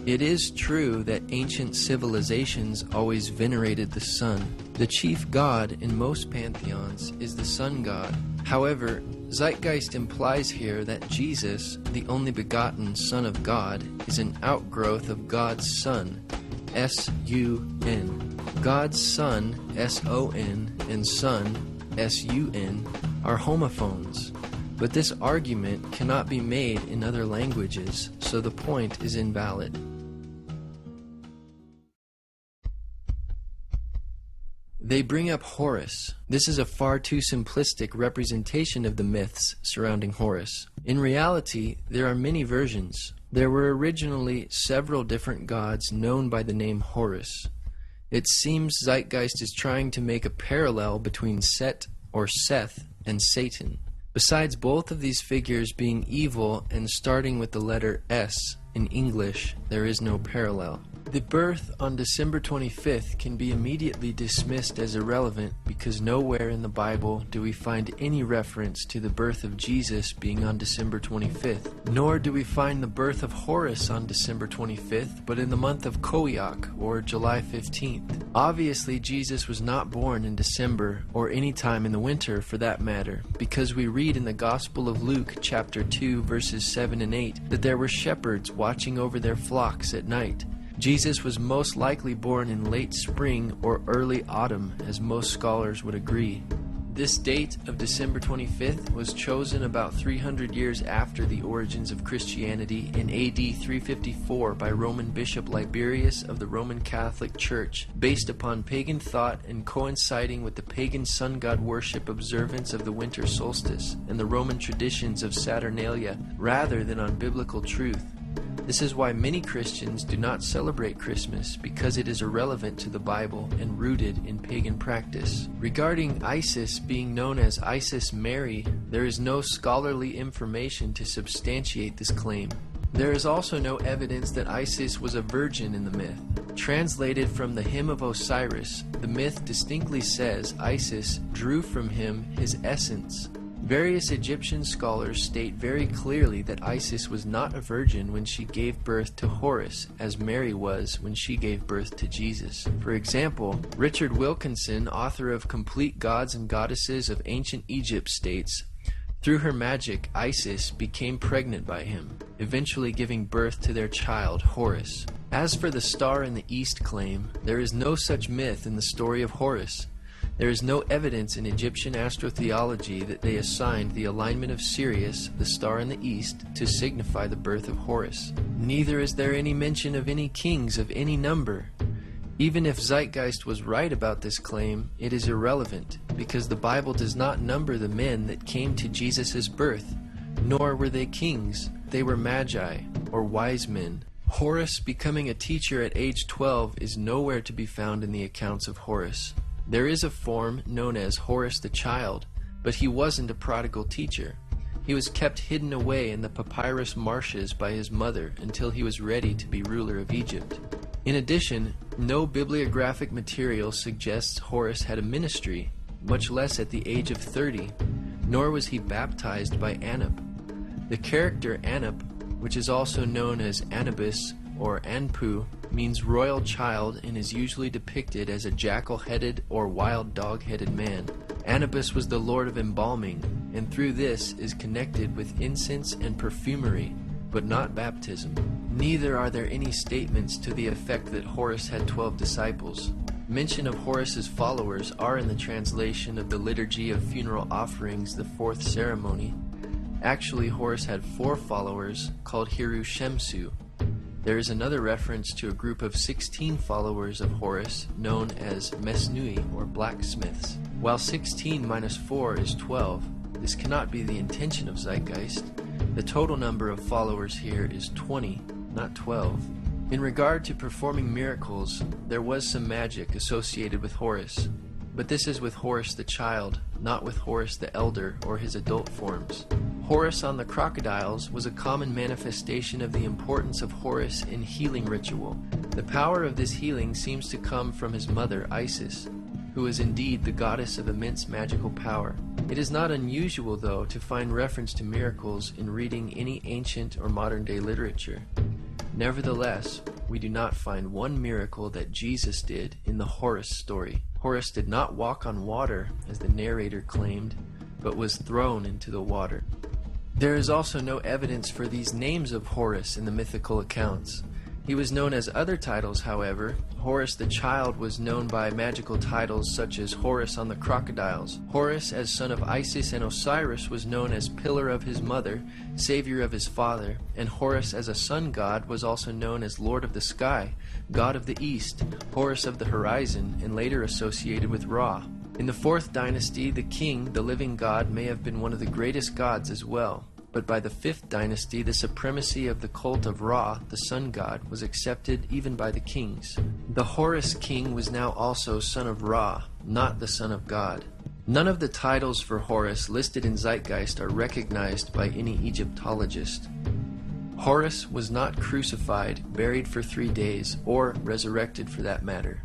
It is true that ancient civilizations always venerated the sun. The chief god in most pantheons is the sun god. However, Zeitgeist implies here that Jesus, the only begotten Son of God, is an outgrowth of God's Son, S-U-N. God's Son, S-O-N, and Son, S-U-N, are homophones. But this argument cannot be made in other languages, so the point is invalid. They bring up Horus. This is a far too simplistic representation of the myths surrounding Horus. In reality, there are many versions. There were originally several different gods known by the name Horus. It seems Zeitgeist is trying to make a parallel between Set or Seth and Satan. Besides both of these figures being evil and starting with the letter S in English, there is no parallel. The birth on December 25th can be immediately dismissed as irrelevant because nowhere in the Bible do we find any reference to the birth of Jesus being on December 25th. Nor do we find the birth of Horus on December 25th, but in the month of Koiak, or July 15th. Obviously, Jesus was not born in December, or any time in the winter for that matter, because we read in the Gospel of Luke, chapter 2, verses 7 and 8, that there were shepherds watching over their flocks at night. Jesus was most likely born in late spring or early autumn, as most scholars would agree. This date of December 25th was chosen about 300 years after the origins of Christianity in AD 354 by Roman Bishop Liberius of the Roman Catholic Church, based upon pagan thought and coinciding with the pagan sun god worship observance of the winter solstice and the Roman traditions of Saturnalia, rather than on biblical truth. This is why many Christians do not celebrate Christmas, because it is irrelevant to the Bible and rooted in pagan practice. Regarding Isis being known as Isis Mary, there is no scholarly information to substantiate this claim. There is also no evidence that Isis was a virgin in the myth. Translated from the Hymn of Osiris, the myth distinctly says Isis drew from him his essence. Various Egyptian scholars state very clearly that Isis was not a virgin when she gave birth to Horus, as Mary was when she gave birth to Jesus. For example, Richard Wilkinson, author of Complete Gods and Goddesses of Ancient Egypt, states, "Through her magic, Isis became pregnant by him, eventually giving birth to their child, Horus." As for the star in the east claim, there is no such myth in the story of Horus. There is no evidence in Egyptian astrotheology that they assigned the alignment of Sirius, the star in the east, to signify the birth of Horus. Neither is there any mention of any kings of any number. Even if Zeitgeist was right about this claim, it is irrelevant, because the Bible does not number the men that came to Jesus' birth, nor were they kings. They were magi, or wise men. Horus becoming a teacher at age 12 is nowhere to be found in the accounts of Horus. There is a form known as Horus the Child, but he wasn't a prodigal teacher. He was kept hidden away in the papyrus marshes by his mother until he was ready to be ruler of Egypt. In addition, no bibliographic material suggests Horus had a ministry, much less at the age of 30, nor was he baptized by Anup. The character Anup, which is also known as Anubis or Anpu, means royal child and is usually depicted as a jackal-headed or wild dog-headed man. Anubis was the lord of embalming, and through this is connected with incense and perfumery, but not baptism. Neither are there any statements to the effect that Horus had 12 disciples. Mention of Horus's followers are in the translation of the Liturgy of Funeral Offerings, the 4th ceremony. Actually, Horus had 4 followers called Hiru Shemsu. There is another reference to a group of 16 followers of Horus known as Mesnui, or blacksmiths. While 16 minus 4 is 12, this cannot be the intention of Zeitgeist. The total number of followers here is 20, not 12. In regard to performing miracles, there was some magic associated with Horus, but this is with Horus the Child, not with Horus the Elder or his adult forms. Horus on the crocodiles was a common manifestation of the importance of Horus in healing ritual. The power of this healing seems to come from his mother, Isis, who is indeed the goddess of immense magical power. It is not unusual, though, to find reference to miracles in reading any ancient or modern-day literature. Nevertheless, we do not find one miracle that Jesus did in the Horus story. Horus did not walk on water, as the narrator claimed, but was thrown into the water. There is also no evidence for these names of Horus in the mythical accounts. He was known as other titles, however. Horus the child was known by magical titles such as Horus on the crocodiles. Horus, as son of Isis and Osiris, was known as pillar of his mother, savior of his father, and Horus as a sun god was also known as lord of the sky, god of the east, Horus of the horizon, and later associated with Ra. In the 4th dynasty, the king, the living god, may have been one of the greatest gods as well. But by the 5th dynasty, the supremacy of the cult of Ra, the sun god, was accepted even by the kings. The Horus king was now also son of Ra, not the son of God. None of the titles for Horus listed in Zeitgeist are recognized by any Egyptologist. Horus was not crucified, buried for 3 days, or resurrected for that matter.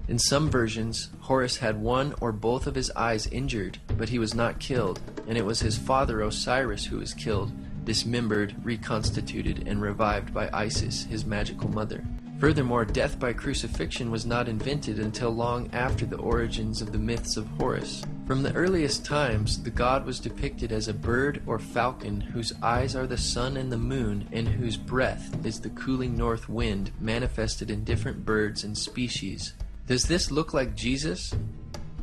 In some versions, Horus had one or both of his eyes injured, but he was not killed, and it was his father Osiris who was killed, dismembered, reconstituted, and revived by Isis, his magical mother. Furthermore, death by crucifixion was not invented until long after the origins of the myths of Horus. From the earliest times, the god was depicted as a bird or falcon whose eyes are the sun and the moon, and whose breath is the cooling north wind manifested in different birds and species. Does this look like Jesus?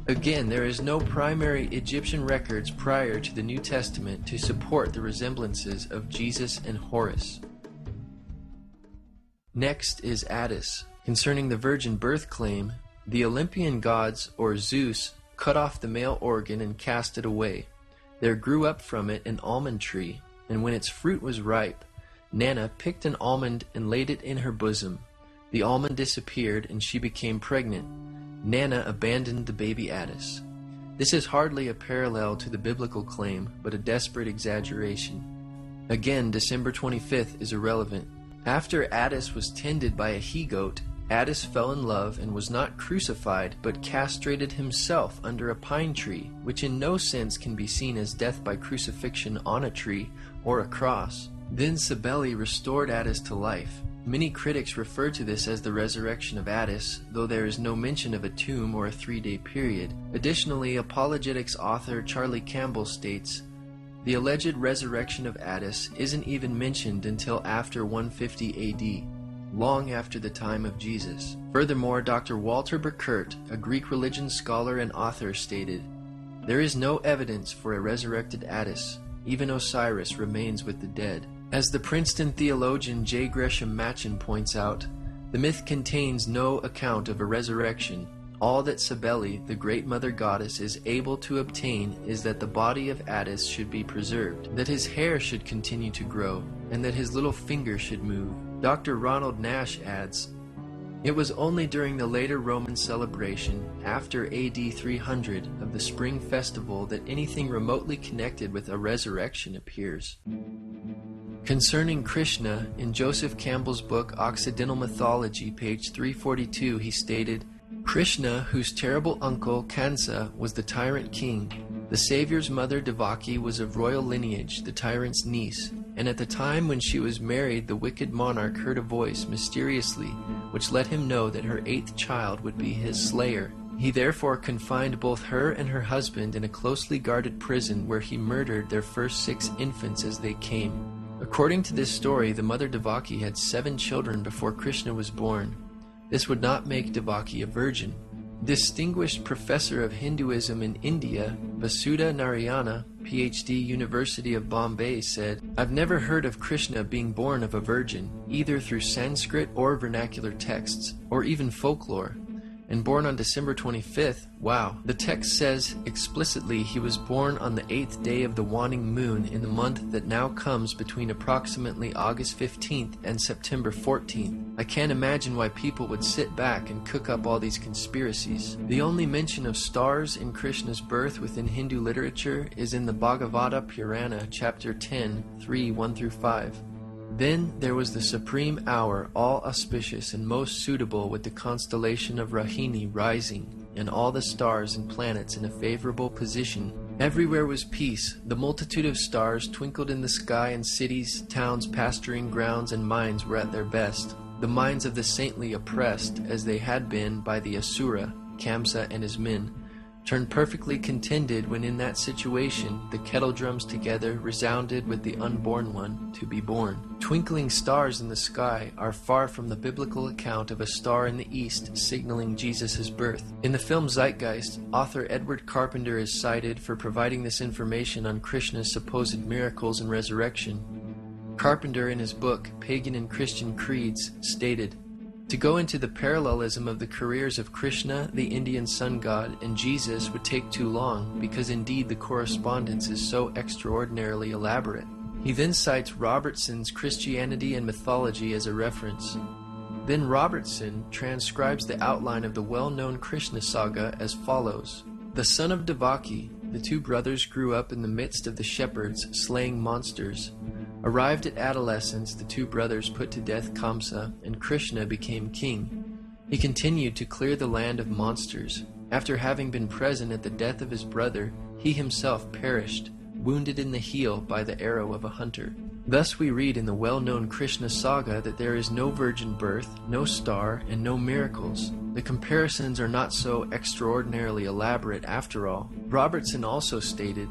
Again, there is no primary Egyptian records prior to the New Testament to support the resemblances of Jesus and Horus. Next is Attis. Concerning the virgin birth claim, the Olympian gods, or Zeus, cut off the male organ and cast it away. There grew up from it an almond tree, and when its fruit was ripe, Nana picked an almond and laid it in her bosom. The almond disappeared, and she became pregnant. Nana abandoned the baby Attis. This is hardly a parallel to the biblical claim, but a desperate exaggeration. Again, December 25th is irrelevant. After Attis was tended by a he-goat, Attis fell in love and was not crucified, but castrated himself under a pine tree, which in no sense can be seen as death by crucifixion on a tree or a cross. Then Cybele restored Attis to life. Many critics refer to this as the resurrection of Attis, though there is no mention of a tomb or a 3-day period. Additionally, apologetics author Charlie Campbell states, the alleged resurrection of Attis isn't even mentioned until after 150 AD, long after the time of Jesus. Furthermore, Dr. Walter Burkert, a Greek religion scholar and author, stated, there is no evidence for a resurrected Attis. Even Osiris remains with the dead. As the Princeton theologian J. Gresham Machen points out, the myth contains no account of a resurrection. All that Cybele, the great mother goddess, is able to obtain is that the body of Attis should be preserved, that his hair should continue to grow, and that his little finger should move. Dr. Ronald Nash adds, it was only during the later Roman celebration, after AD 300, of the spring festival that anything remotely connected with a resurrection appears. Concerning Krishna, in Joseph Campbell's book Occidental Mythology, page 342, he stated, Krishna, whose terrible uncle Kansa was the tyrant king, the Savior's mother Devaki was of royal lineage, the tyrant's niece, and at the time when she was married, the wicked monarch heard a voice mysteriously, which let him know that her 8th child would be his slayer. He therefore confined both her and her husband in a closely guarded prison where he murdered their first 6 infants as they came. According to this story, the mother Devaki had 7 children before Krishna was born. This would not make Devaki a virgin. Distinguished professor of Hinduism in India, Vasudha Narayana, PhD, University of Bombay, said, I've never heard of Krishna being born of a virgin, either through Sanskrit or vernacular texts, or even folklore. And born on December 25th, wow. The text says explicitly he was born on the 8th day of the waning moon in the month that now comes between approximately August 15th and September 14th. I can't imagine why people would sit back and cook up all these conspiracies. The only mention of stars in Krishna's birth within Hindu literature is in the Bhagavata Purana, chapter 10, 3, 1-5. Then there was the supreme hour, all auspicious and most suitable, with the constellation of Rahini rising, and all the stars and planets in a favorable position, Everywhere was peace. The multitude of stars twinkled in the sky, and cities, towns, pasturing grounds, and mines were at their best. The minds of the saintly, oppressed as they had been by the Asura, Kamsa and his men, turned perfectly contented when in that situation the kettle drums together resounded with the unborn one to be born. Twinkling stars in the sky are far from the biblical account of a star in the east signaling Jesus' birth. In the film Zeitgeist, author Edward Carpenter is cited for providing this information on Krishna's supposed miracles and resurrection. Carpenter, in his book Pagan and Christian Creeds, stated, "To go into the parallelism of the careers of Krishna, the Indian sun god, and Jesus would take too long, because indeed the correspondence is so extraordinarily elaborate." He then cites Robertson's Christianity and Mythology as a reference. Then Robertson transcribes the outline of the well-known Krishna saga as follows. The son of Devaki, the two brothers grew up in the midst of the shepherds, slaying monsters. Arrived at adolescence, the two brothers put to death Kamsa, and Krishna became king. He continued to clear the land of monsters. After having been present at the death of his brother, he himself perished, wounded in the heel by the arrow of a hunter. Thus we read in the well-known Krishna saga that there is no virgin birth, no star, and no miracles. The comparisons are not so extraordinarily elaborate after all. Robertson also stated,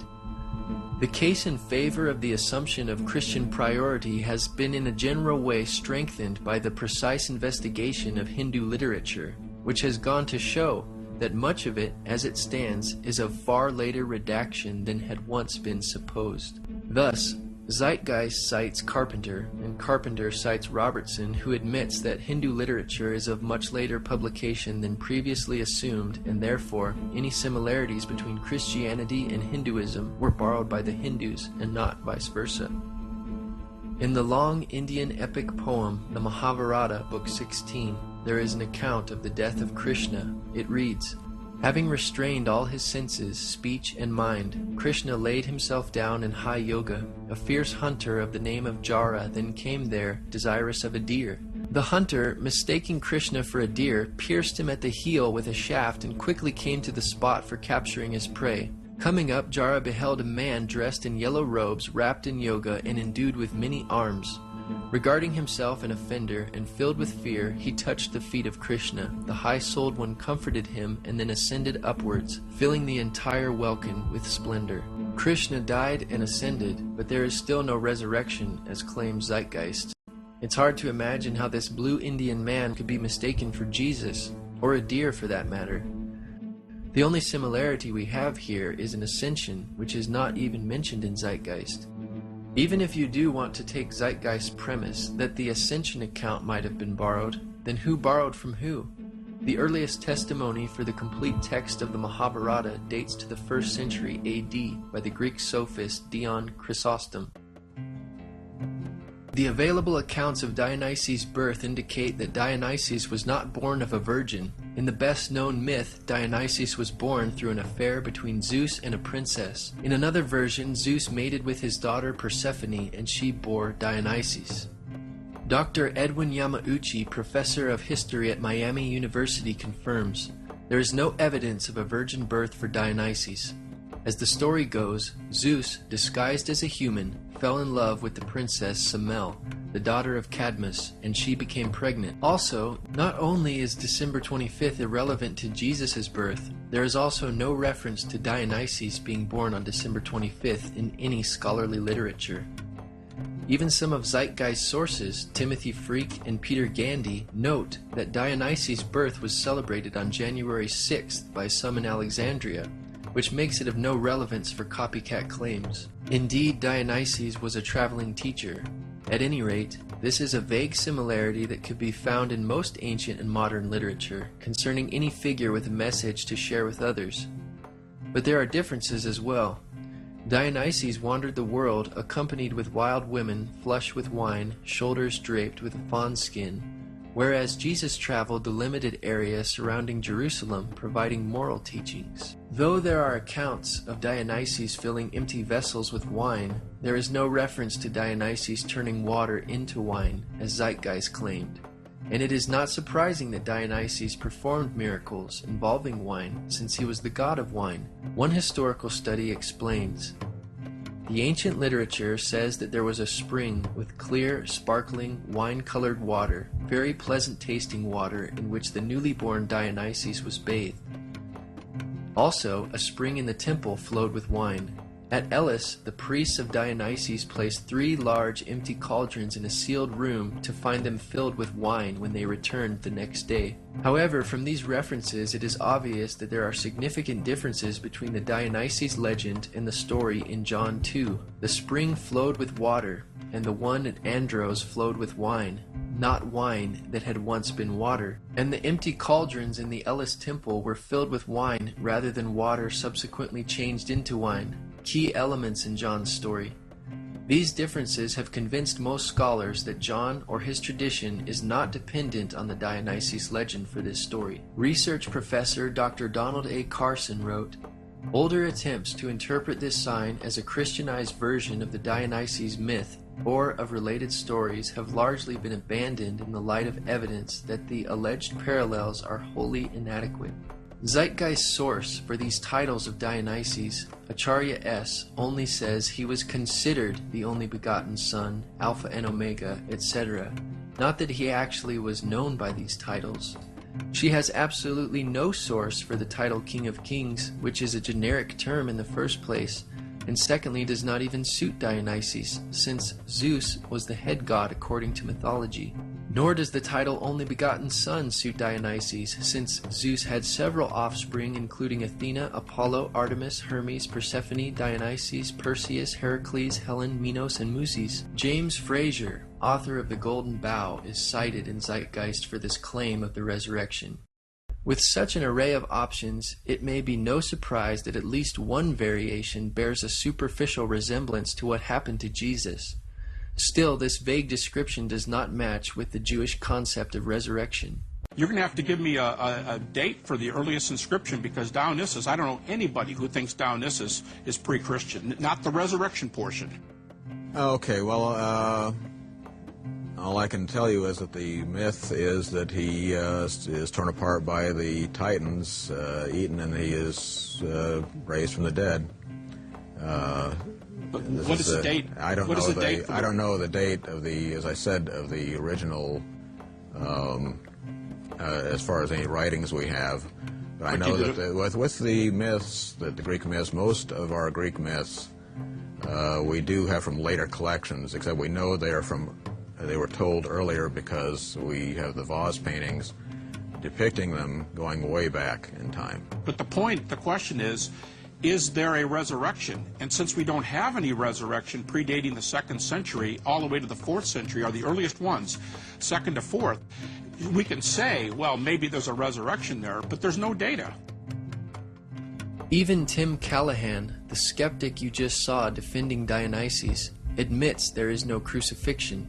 "The case in favor of the assumption of Christian priority has been in a general way strengthened by the precise investigation of Hindu literature, which has gone to show that much of it, as it stands, is of far later redaction than had once been supposed." Thus, Zeitgeist cites Carpenter, and Carpenter cites Robertson, who admits that Hindu literature is of much later publication than previously assumed, and therefore any similarities between Christianity and Hinduism were borrowed by the Hindus and not vice versa. In the long Indian epic poem, the Mahabharata, Book 16, there is an account of the death of Krishna. It reads, "Having restrained all his senses, speech, and mind, Krishna laid himself down in high yoga. A fierce hunter of the name of Jara then came there, desirous of a deer. The hunter, mistaking Krishna for a deer, pierced him at the heel with a shaft and quickly came to the spot for capturing his prey. Coming up, Jara beheld a man dressed in yellow robes, wrapped in yoga, and endued with many arms. Regarding himself an offender, and filled with fear, he touched the feet of Krishna. The high-souled one comforted him and then ascended upwards, filling the entire welkin with splendor. Krishna died and ascended, but there is still no resurrection, as claims Zeitgeist. It's hard to imagine how this blue Indian man could be mistaken for Jesus, or a deer for that matter. The only similarity we have here is an ascension, which is not even mentioned in Zeitgeist. Even if you do want to take Zeitgeist's premise that the ascension account might have been borrowed, then who borrowed from who? The earliest testimony for the complete text of the Mahabharata dates to the 1st century AD by the Greek sophist Dion Chrysostom. The available accounts of Dionysus' birth indicate that Dionysus was not born of a virgin. In the best-known myth, Dionysus was born through an affair between Zeus and a princess. In another version, Zeus mated with his daughter Persephone, and she bore Dionysus. Dr. Edwin Yamauchi, professor of history at Miami University, confirms, there is no evidence of a virgin birth for Dionysus. As the story goes, Zeus, disguised as a human, fell in love with the princess Semele, the daughter of Cadmus, and she became pregnant. Also, not only is December 25th irrelevant to Jesus' birth, there is also no reference to Dionysus being born on December 25th in any scholarly literature. Even some of Zeitgeist's sources, Timothy Freke and Peter Gandy, note that Dionysus' birth was celebrated on January 6th by some in Alexandria, which makes it of no relevance for copycat claims. Indeed, Dionysus was a traveling teacher. At any rate, this is a vague similarity that could be found in most ancient and modern literature concerning any figure with a message to share with others. But there are differences as well. Dionysus wandered the world accompanied with wild women, flush with wine, shoulders draped with a fawn skin, whereas Jesus traveled the limited area surrounding Jerusalem, providing moral teachings. Though there are accounts of Dionysus filling empty vessels with wine, there is no reference to Dionysus turning water into wine, as Zeitgeist claimed. And it is not surprising that Dionysus performed miracles involving wine, since he was the god of wine. One historical study explains, the ancient literature says that there was a spring with clear, sparkling, wine-colored water, very pleasant-tasting water in which the newly born Dionysus was bathed. Also, a spring in the temple flowed with wine. At Elis, the priests of Dionysus placed 3 large empty cauldrons in a sealed room to find them filled with wine when they returned the next day. However, from these references it is obvious that there are significant differences between the Dionysus legend and the story in John 2. The spring flowed with water, and the one at Andros flowed with wine, not wine that had once been water. And the empty cauldrons in the Elis temple were filled with wine rather than water subsequently changed into wine. Key elements in John's story. These differences have convinced most scholars that John or his tradition is not dependent on the Dionysus legend for this story. Research professor Dr. Donald A. Carson wrote, older attempts to interpret this sign as a Christianized version of the Dionysus myth or of related stories have largely been abandoned in the light of evidence that the alleged parallels are wholly inadequate. Zeitgeist's source for these titles of Dionysus, Acharya S., only says he was considered the only begotten Son, Alpha and Omega, etc., not that he actually was known by these titles. She has absolutely no source for the title King of Kings, which is a generic term in the first place, and secondly does not even suit Dionysus, since Zeus was the head god according to mythology. Nor does the title Only Begotten Son suit Dionysus, since Zeus had several offspring including Athena, Apollo, Artemis, Hermes, Persephone, Dionysus, Perseus, Heracles, Helen, Minos, and Muses. James Frazer, author of The Golden Bough, is cited in Zeitgeist for this claim of the resurrection. With such an array of options, it may be no surprise that at least one variation bears a superficial resemblance to what happened to Jesus. Still, this vague description does not match with the Jewish concept of resurrection. You're going to have to give me a date for the earliest inscription, because Dionysus, I don't know anybody who thinks Dionysus is pre-Christian, not the resurrection portion. Okay, well, all I can tell you is that the myth is that he is torn apart by the Titans, eaten, and he is raised from the dead. But what is the date? I don't know. I don't know the date of the, as I said, of the original. As far as any writings we have, but I know that with the myths, the Greek myths, most of our Greek myths, we do have from later collections. Except we know they were told earlier because we have the vase paintings depicting them going way back in time. But the question is there a resurrection? And since we don't have any resurrection predating the 2nd century all the way to the 4th century, are the earliest ones, 2nd to 4th, we can say, well, maybe there's a resurrection there, but there's no data. Even Tim Callahan, the skeptic you just saw defending Dionysus, admits there is no crucifixion.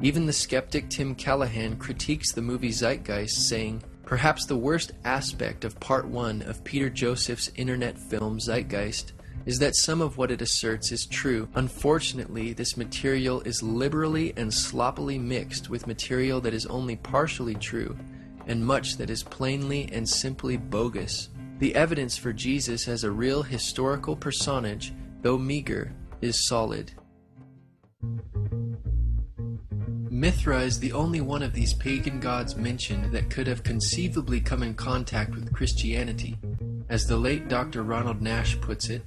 Even the skeptic Tim Callahan critiques the movie Zeitgeist, saying, perhaps the worst aspect of Part 1 of Peter Joseph's internet film Zeitgeist is that some of what it asserts is true. Unfortunately, this material is liberally and sloppily mixed with material that is only partially true, and much that is plainly and simply bogus. The evidence for Jesus as a real historical personage, though meager, is solid. Mithra is the only one of these pagan gods mentioned that could have conceivably come in contact with Christianity. As the late Dr. Ronald Nash puts it,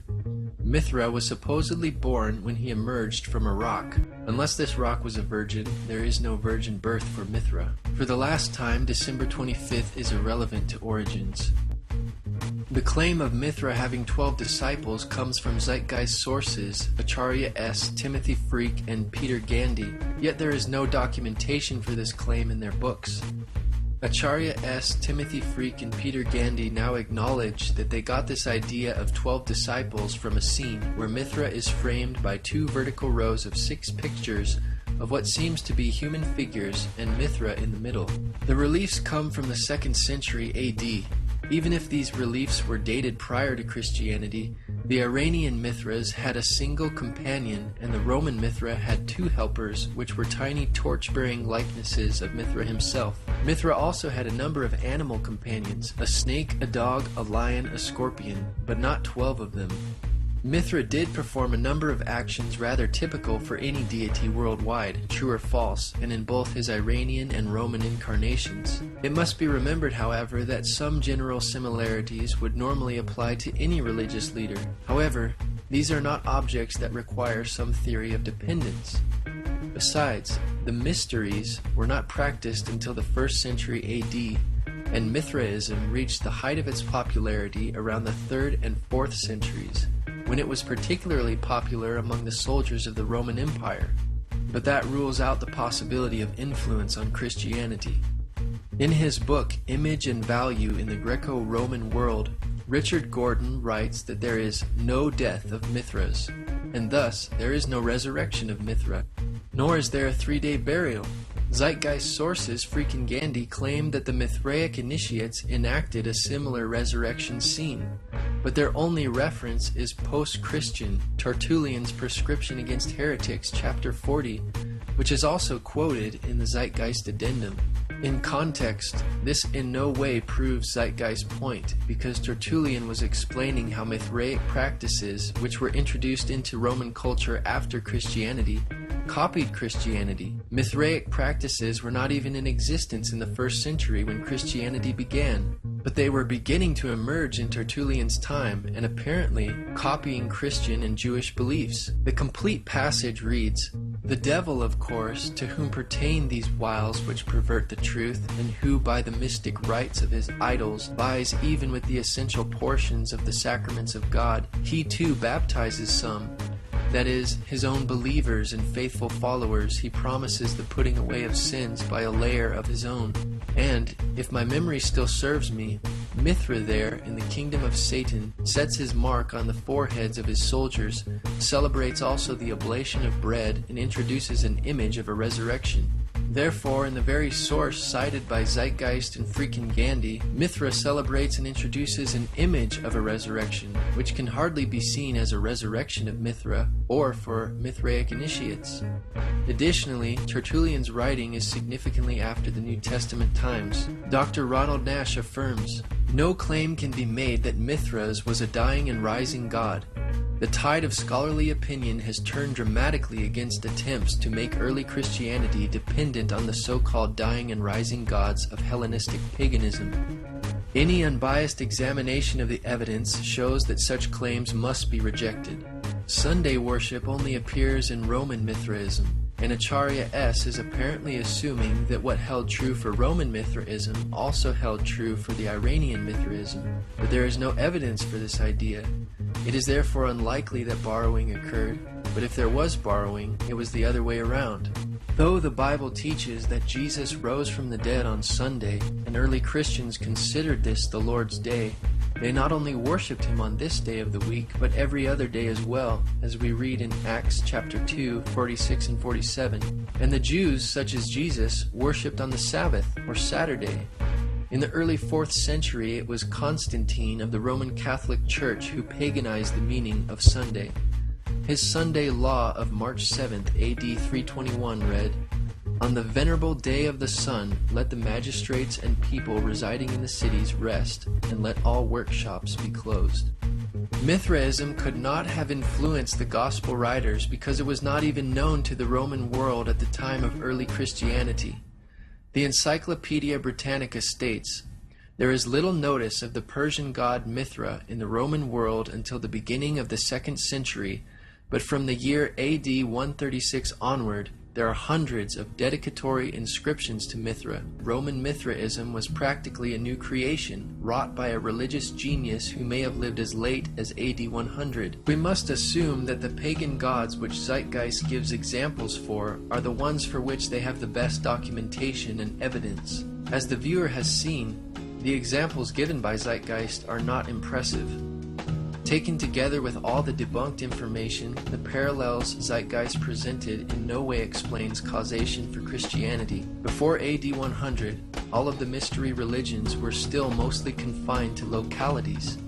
Mithra was supposedly born when he emerged from a rock. Unless this rock was a virgin, there is no virgin birth for Mithra. For the last time, December 25th is irrelevant to origins. The claim of Mithra having 12 disciples comes from Zeitgeist sources, Acharya S., Timothy Freak, and Peter Gandy, yet there is no documentation for this claim in their books. Acharya S., Timothy Freak, and Peter Gandy now acknowledge that they got this idea of 12 disciples from a scene where Mithra is framed by 2 vertical rows of 6 pictures of what seems to be human figures and Mithra in the middle. The reliefs come from the 2nd century AD. Even if these reliefs were dated prior to Christianity, The Iranian Mithras had a single companion, and the Roman Mithra had two helpers, which were tiny torch-bearing likenesses of Mithra himself. Mithra also had a number of animal companions, a snake, a dog, a lion, a scorpion, but not 12 of them. Mithra did perform a number of actions rather typical for any deity worldwide, true or false, and in both his Iranian and Roman incarnations. It must be remembered, however, that some general similarities would normally apply to any religious leader. However, these are not objects that require some theory of dependence. Besides, the mysteries were not practiced until the 1st century AD, and Mithraism reached the height of its popularity around the 3rd and 4th centuries, when it was particularly popular among the soldiers of the Roman Empire, but that rules out the possibility of influence on Christianity. In his book, Image and Value in the Greco-Roman World, Richard Gordon writes that there is no death of Mithras, and thus there is no resurrection of Mithra, nor is there a 3-day burial. Zeitgeist sources Freakin' Gandhi claim that the Mithraic initiates enacted a similar resurrection scene, but their only reference is post-Christian Tertullian's Prescription Against Heretics, chapter 40, which is also quoted in the Zeitgeist addendum. In context, this in no way proves Zeitgeist's point, because Tertullian was explaining how Mithraic practices, which were introduced into Roman culture after Christianity, copied Christianity. Mithraic practices were not even in existence in the 1st century when Christianity began, but they were beginning to emerge in Tertullian's time and apparently copying Christian and Jewish beliefs. The complete passage reads, "The devil, of course, to whom pertain these wiles which pervert the truth, and who by the mystic rites of his idols vies even with the essential portions of the sacraments of God, he too baptizes some. That is, his own believers and faithful followers he promises the putting away of sins by a layer of his own. And, if my memory still serves me, Mithra there, in the kingdom of Satan, sets his mark on the foreheads of his soldiers, celebrates also the oblation of bread, and introduces an image of a resurrection. Therefore, in the very source cited by Zeitgeist and Freakin' Gandhi, Mithra celebrates and introduces an image of a resurrection, which can hardly be seen as a resurrection of Mithra, or for Mithraic initiates. Additionally, Tertullian's writing is significantly after the New Testament times. Dr. Ronald Nash affirms, "No claim can be made that Mithras was a dying and rising god. The tide of scholarly opinion has turned dramatically against attempts to make early Christianity dependent on the so-called dying and rising gods of Hellenistic paganism. Any unbiased examination of the evidence shows that such claims must be rejected. Sunday worship only appears in Roman Mithraism, and Acharya S. is apparently assuming that what held true for Roman Mithraism also held true for the Iranian Mithraism, but there is no evidence for this idea. It is therefore unlikely that borrowing occurred, but if there was borrowing, it was the other way around. Though the Bible teaches that Jesus rose from the dead on Sunday, and early Christians considered this the Lord's Day, they not only worshipped him on this day of the week, but every other day as well, as we read in Acts chapter 2, 46 and 47. And the Jews, such as Jesus, worshipped on the Sabbath, or Saturday. In the early 4th century, it was Constantine of the Roman Catholic Church who paganized the meaning of Sunday. His Sunday law of March 7th, AD 321 read, "On the venerable day of the sun, let the magistrates and people residing in the cities rest, and let all workshops be closed." Mithraism could not have influenced the Gospel writers because it was not even known to the Roman world at the time of early Christianity. The Encyclopedia Britannica states, "There is little notice of the Persian god Mithra in the Roman world until the beginning of the 2nd century, but from the year AD 136 onward, there are hundreds of dedicatory inscriptions to Mithra. Roman Mithraism was practically a new creation, wrought by a religious genius who may have lived as late as AD 100. We must assume that the pagan gods which Zeitgeist gives examples for are the ones for which they have the best documentation and evidence. As the viewer has seen, the examples given by Zeitgeist are not impressive. Taken together with all the debunked information, the parallels Zeitgeist presented in no way explains causation for Christianity. Before AD 100, all of the mystery religions were still mostly confined to localities.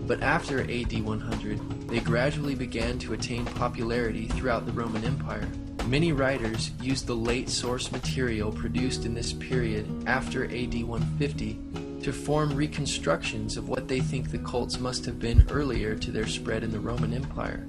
But after AD 100, they gradually began to attain popularity throughout the Roman Empire. Many writers used the late source material produced in this period after AD 150 to form reconstructions of what they think the cults must have been earlier to their spread in the Roman Empire.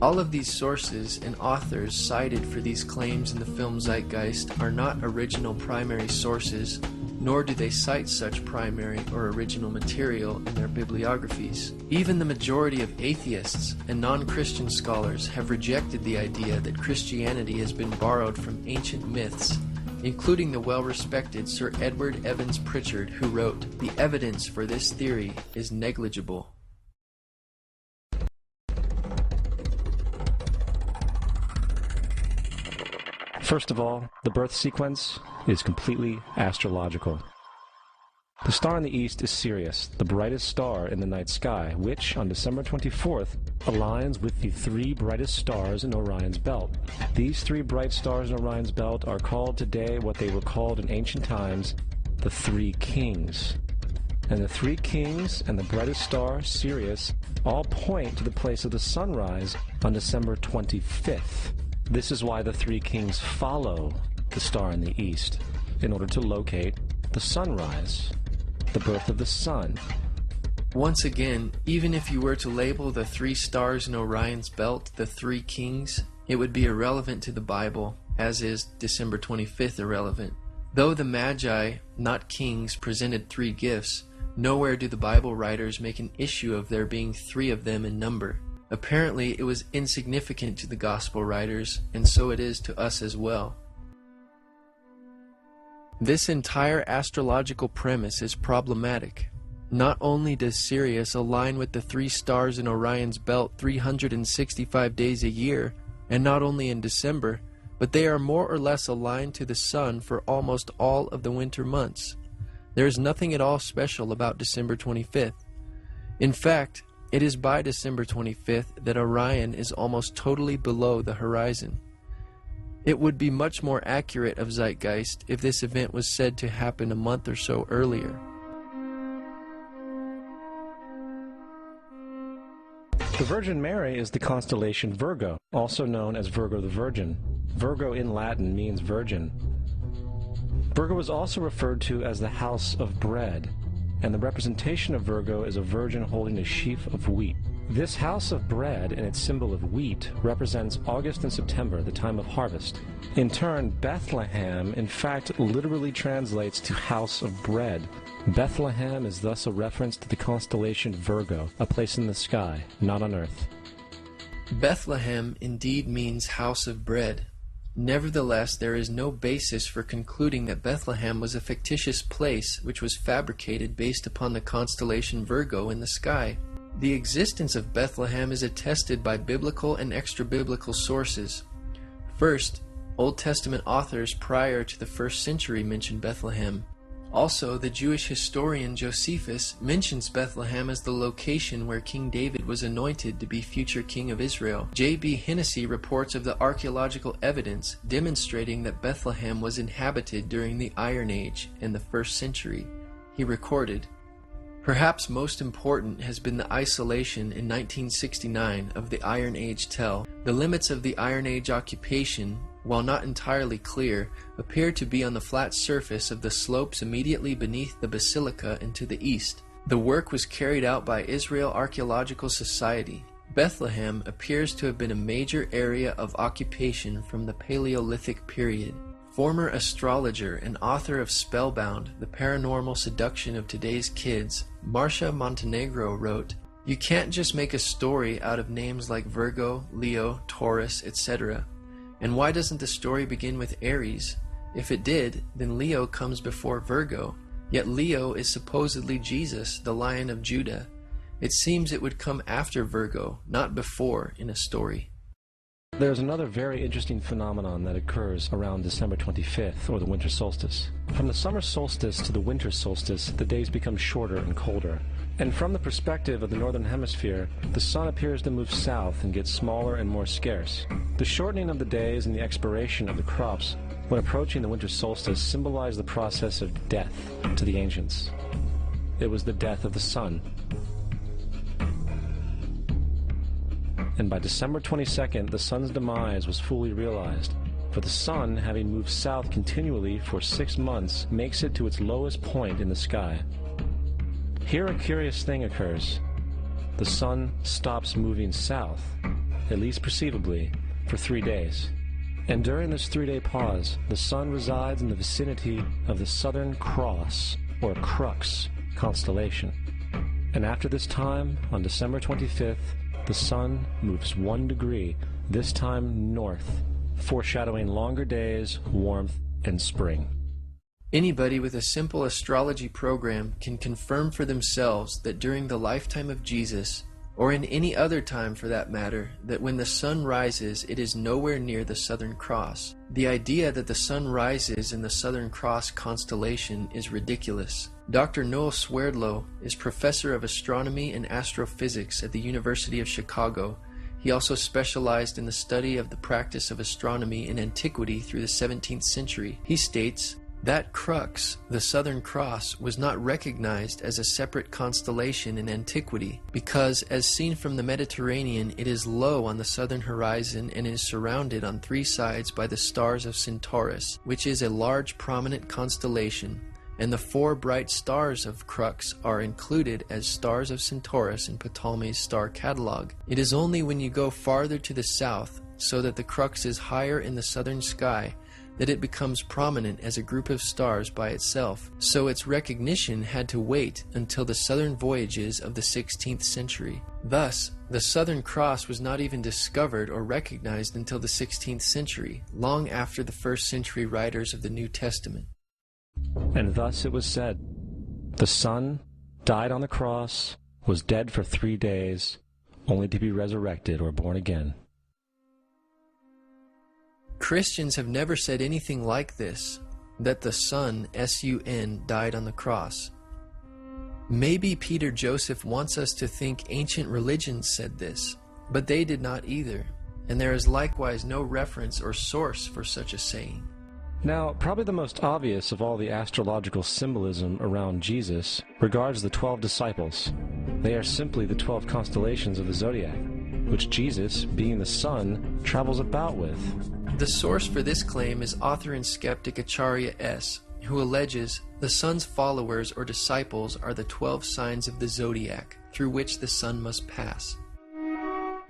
All of these sources and authors cited for these claims in the film Zeitgeist are not original primary sources, nor do they cite such primary or original material in their bibliographies. Even the majority of atheists and non-Christian scholars have rejected the idea that Christianity has been borrowed from ancient myths, including the well-respected Sir Edward Evans Pritchard, who wrote, "The evidence for this theory is negligible." First of all, the birth sequence is completely astrological. The star in the east is Sirius, the brightest star in the night sky, which, on December 24th, aligns with the three brightest stars in Orion's belt. These three bright stars in Orion's belt are called today what they were called in ancient times, the Three Kings. And the Three Kings and the brightest star, Sirius, all point to the place of the sunrise on December 25th. This is why the Three Kings follow the star in the east, in order to locate the sunrise, the birth of the sun. Once again, even if you were to label the three stars in Orion's belt the Three Kings, it would be irrelevant to the Bible, as is December 25th irrelevant. Though the Magi, not kings, presented three gifts, nowhere do the Bible writers make an issue of there being three of them in number. Apparently, it was insignificant to the Gospel writers, and so it is to us as well. This entire astrological premise is problematic. Not only does Sirius align with the three stars in Orion's belt 365 days a year, and not only in December, but they are more or less aligned to the sun for almost all of the winter months. There is nothing at all special about December 25th. In fact, it is by December 25th that Orion is almost totally below the horizon. It would be much more accurate of Zeitgeist if this event was said to happen a month or so earlier. The Virgin Mary is the constellation Virgo, also known as Virgo the Virgin. Virgo in Latin means virgin. Virgo is also referred to as the house of bread, and the representation of Virgo is a virgin holding a sheaf of wheat. This house of bread and its symbol of wheat represents August and September, the time of harvest. In turn, Bethlehem, in fact, literally translates to house of bread. Bethlehem is thus a reference to the constellation Virgo, a place in the sky, not on earth. Bethlehem indeed means house of bread. Nevertheless, there is no basis for concluding that Bethlehem was a fictitious place which was fabricated based upon the constellation Virgo in the sky. The existence of Bethlehem is attested by biblical and extra-biblical sources. First, Old Testament authors prior to the 1st century mention Bethlehem. Also, the Jewish historian Josephus mentions Bethlehem as the location where King David was anointed to be future king of Israel. J.B. Hennessy reports of the archaeological evidence demonstrating that Bethlehem was inhabited during the Iron Age in the 1st century. He recorded, "Perhaps most important has been the isolation in 1969 of the Iron Age tell. The limits of the Iron Age occupation, while not entirely clear, appear to be on the flat surface of the slopes immediately beneath the basilica and to the east. The work was carried out by Israel Archaeological Society. Bethlehem appears to have been a major area of occupation from the Paleolithic period." Former astrologer and author of Spellbound, The Paranormal Seduction of Today's Kids, Marcia Montenegro wrote, "You can't just make a story out of names like Virgo, Leo, Taurus, etc. And why doesn't the story begin with Aries? If it did, then Leo comes before Virgo, yet Leo is supposedly Jesus, the Lion of Judah. It seems it would come after Virgo, not before, in a story." There's another very interesting phenomenon that occurs around December 25th, or the winter solstice. From the summer solstice to the winter solstice, the days become shorter and colder. And from the perspective of the northern hemisphere, the sun appears to move south and get smaller and more scarce. The shortening of the days and the expiration of the crops when approaching the winter solstice symbolize the process of death to the ancients. It was the death of the sun. and by December 22nd, the sun's demise was fully realized. For the sun, having moved south continually for 6 months, makes it to its lowest point in the sky. Here a curious thing occurs. The sun stops moving south, at least perceivably, for 3 days. And during this 3-day pause, the sun resides in the vicinity of the Southern Cross, or Crux, constellation. And after this time, on December 25th, the sun moves 1 degree, this time north, foreshadowing longer days, warmth, and spring. Anybody with a simple astrology program can confirm for themselves that during the lifetime of Jesus, or in any other time for that matter, that when the sun rises, it is nowhere near the Southern Cross. The idea that the sun rises in the Southern Cross constellation is ridiculous. Dr. Noel Swerdlow is professor of astronomy and astrophysics at the University of Chicago. He also specialized in the study of the practice of astronomy in antiquity through the 17th century. He states, that crux, the Southern Cross, was not recognized as a separate constellation in antiquity because, as seen from the Mediterranean, it is low on the southern horizon and is surrounded on 3 sides by the stars of Centaurus, which is a large prominent constellation, and the 4 bright stars of crux are included as stars of Centaurus in Ptolemy's star catalog. It is only when you go farther to the south, so that the crux is higher in the southern sky, that it becomes prominent as a group of stars by itself, so its recognition had to wait until the southern voyages of the 16th century. Thus, the Southern Cross was not even discovered or recognized until the 16th century, long after the first century writers of the New Testament. And thus it was said, the Son died on the cross, was dead for 3 days, only to be resurrected or born again. Christians have never said anything like this, that the Son, S-U-N, died on the cross. Maybe Peter Joseph wants us to think ancient religions said this, but they did not either, and there is likewise no reference or source for such a saying. Now, probably the most obvious of all the astrological symbolism around Jesus regards the 12 disciples. They are simply the 12 constellations of the zodiac, which Jesus, being the sun, travels about with. The source for this claim is author and skeptic Acharya S., who alleges the sun's followers or disciples are the 12 signs of the zodiac through which the sun must pass.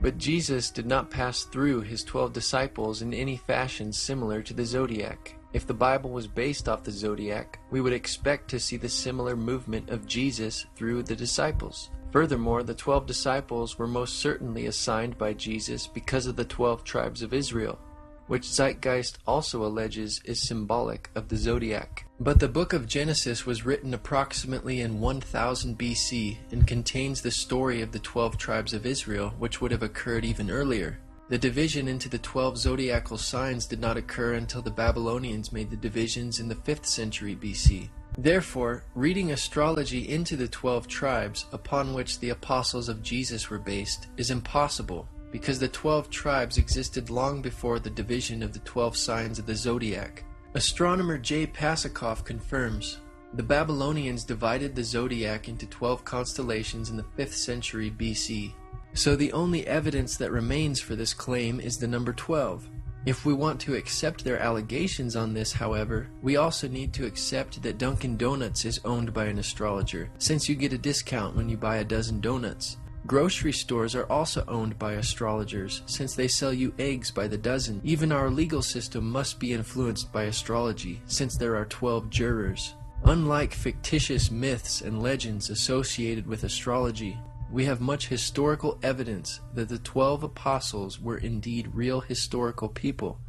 But Jesus did not pass through his 12 disciples in any fashion similar to the zodiac. If the Bible was based off the zodiac, we would expect to see the similar movement of Jesus through the disciples. Furthermore, the 12 disciples were most certainly assigned by Jesus because of the 12 tribes of Israel, which Zeitgeist also alleges is symbolic of the zodiac. But the book of Genesis was written approximately in 1000 BC and contains the story of the 12 tribes of Israel, which would have occurred even earlier. The division into the 12 zodiacal signs did not occur until the Babylonians made the divisions in the 5th century BC. Therefore, reading astrology into the 12 tribes upon which the apostles of Jesus were based is impossible, because the 12 tribes existed long before the division of the 12 signs of the zodiac. Astronomer J. Pasakoff confirms, the Babylonians divided the zodiac into 12 constellations in the 5th century BC. So the only evidence that remains for this claim is the number 12. If we want to accept their allegations on this, however, we also need to accept that Dunkin' Donuts is owned by an astrologer, since you get a discount when you buy a dozen donuts. Grocery stores are also owned by astrologers, since they sell you eggs by the dozen. Even our legal system must be influenced by astrology, since there are 12 jurors. Unlike fictitious myths and legends associated with astrology, we have much historical evidence that the 12 apostles were indeed real historical people.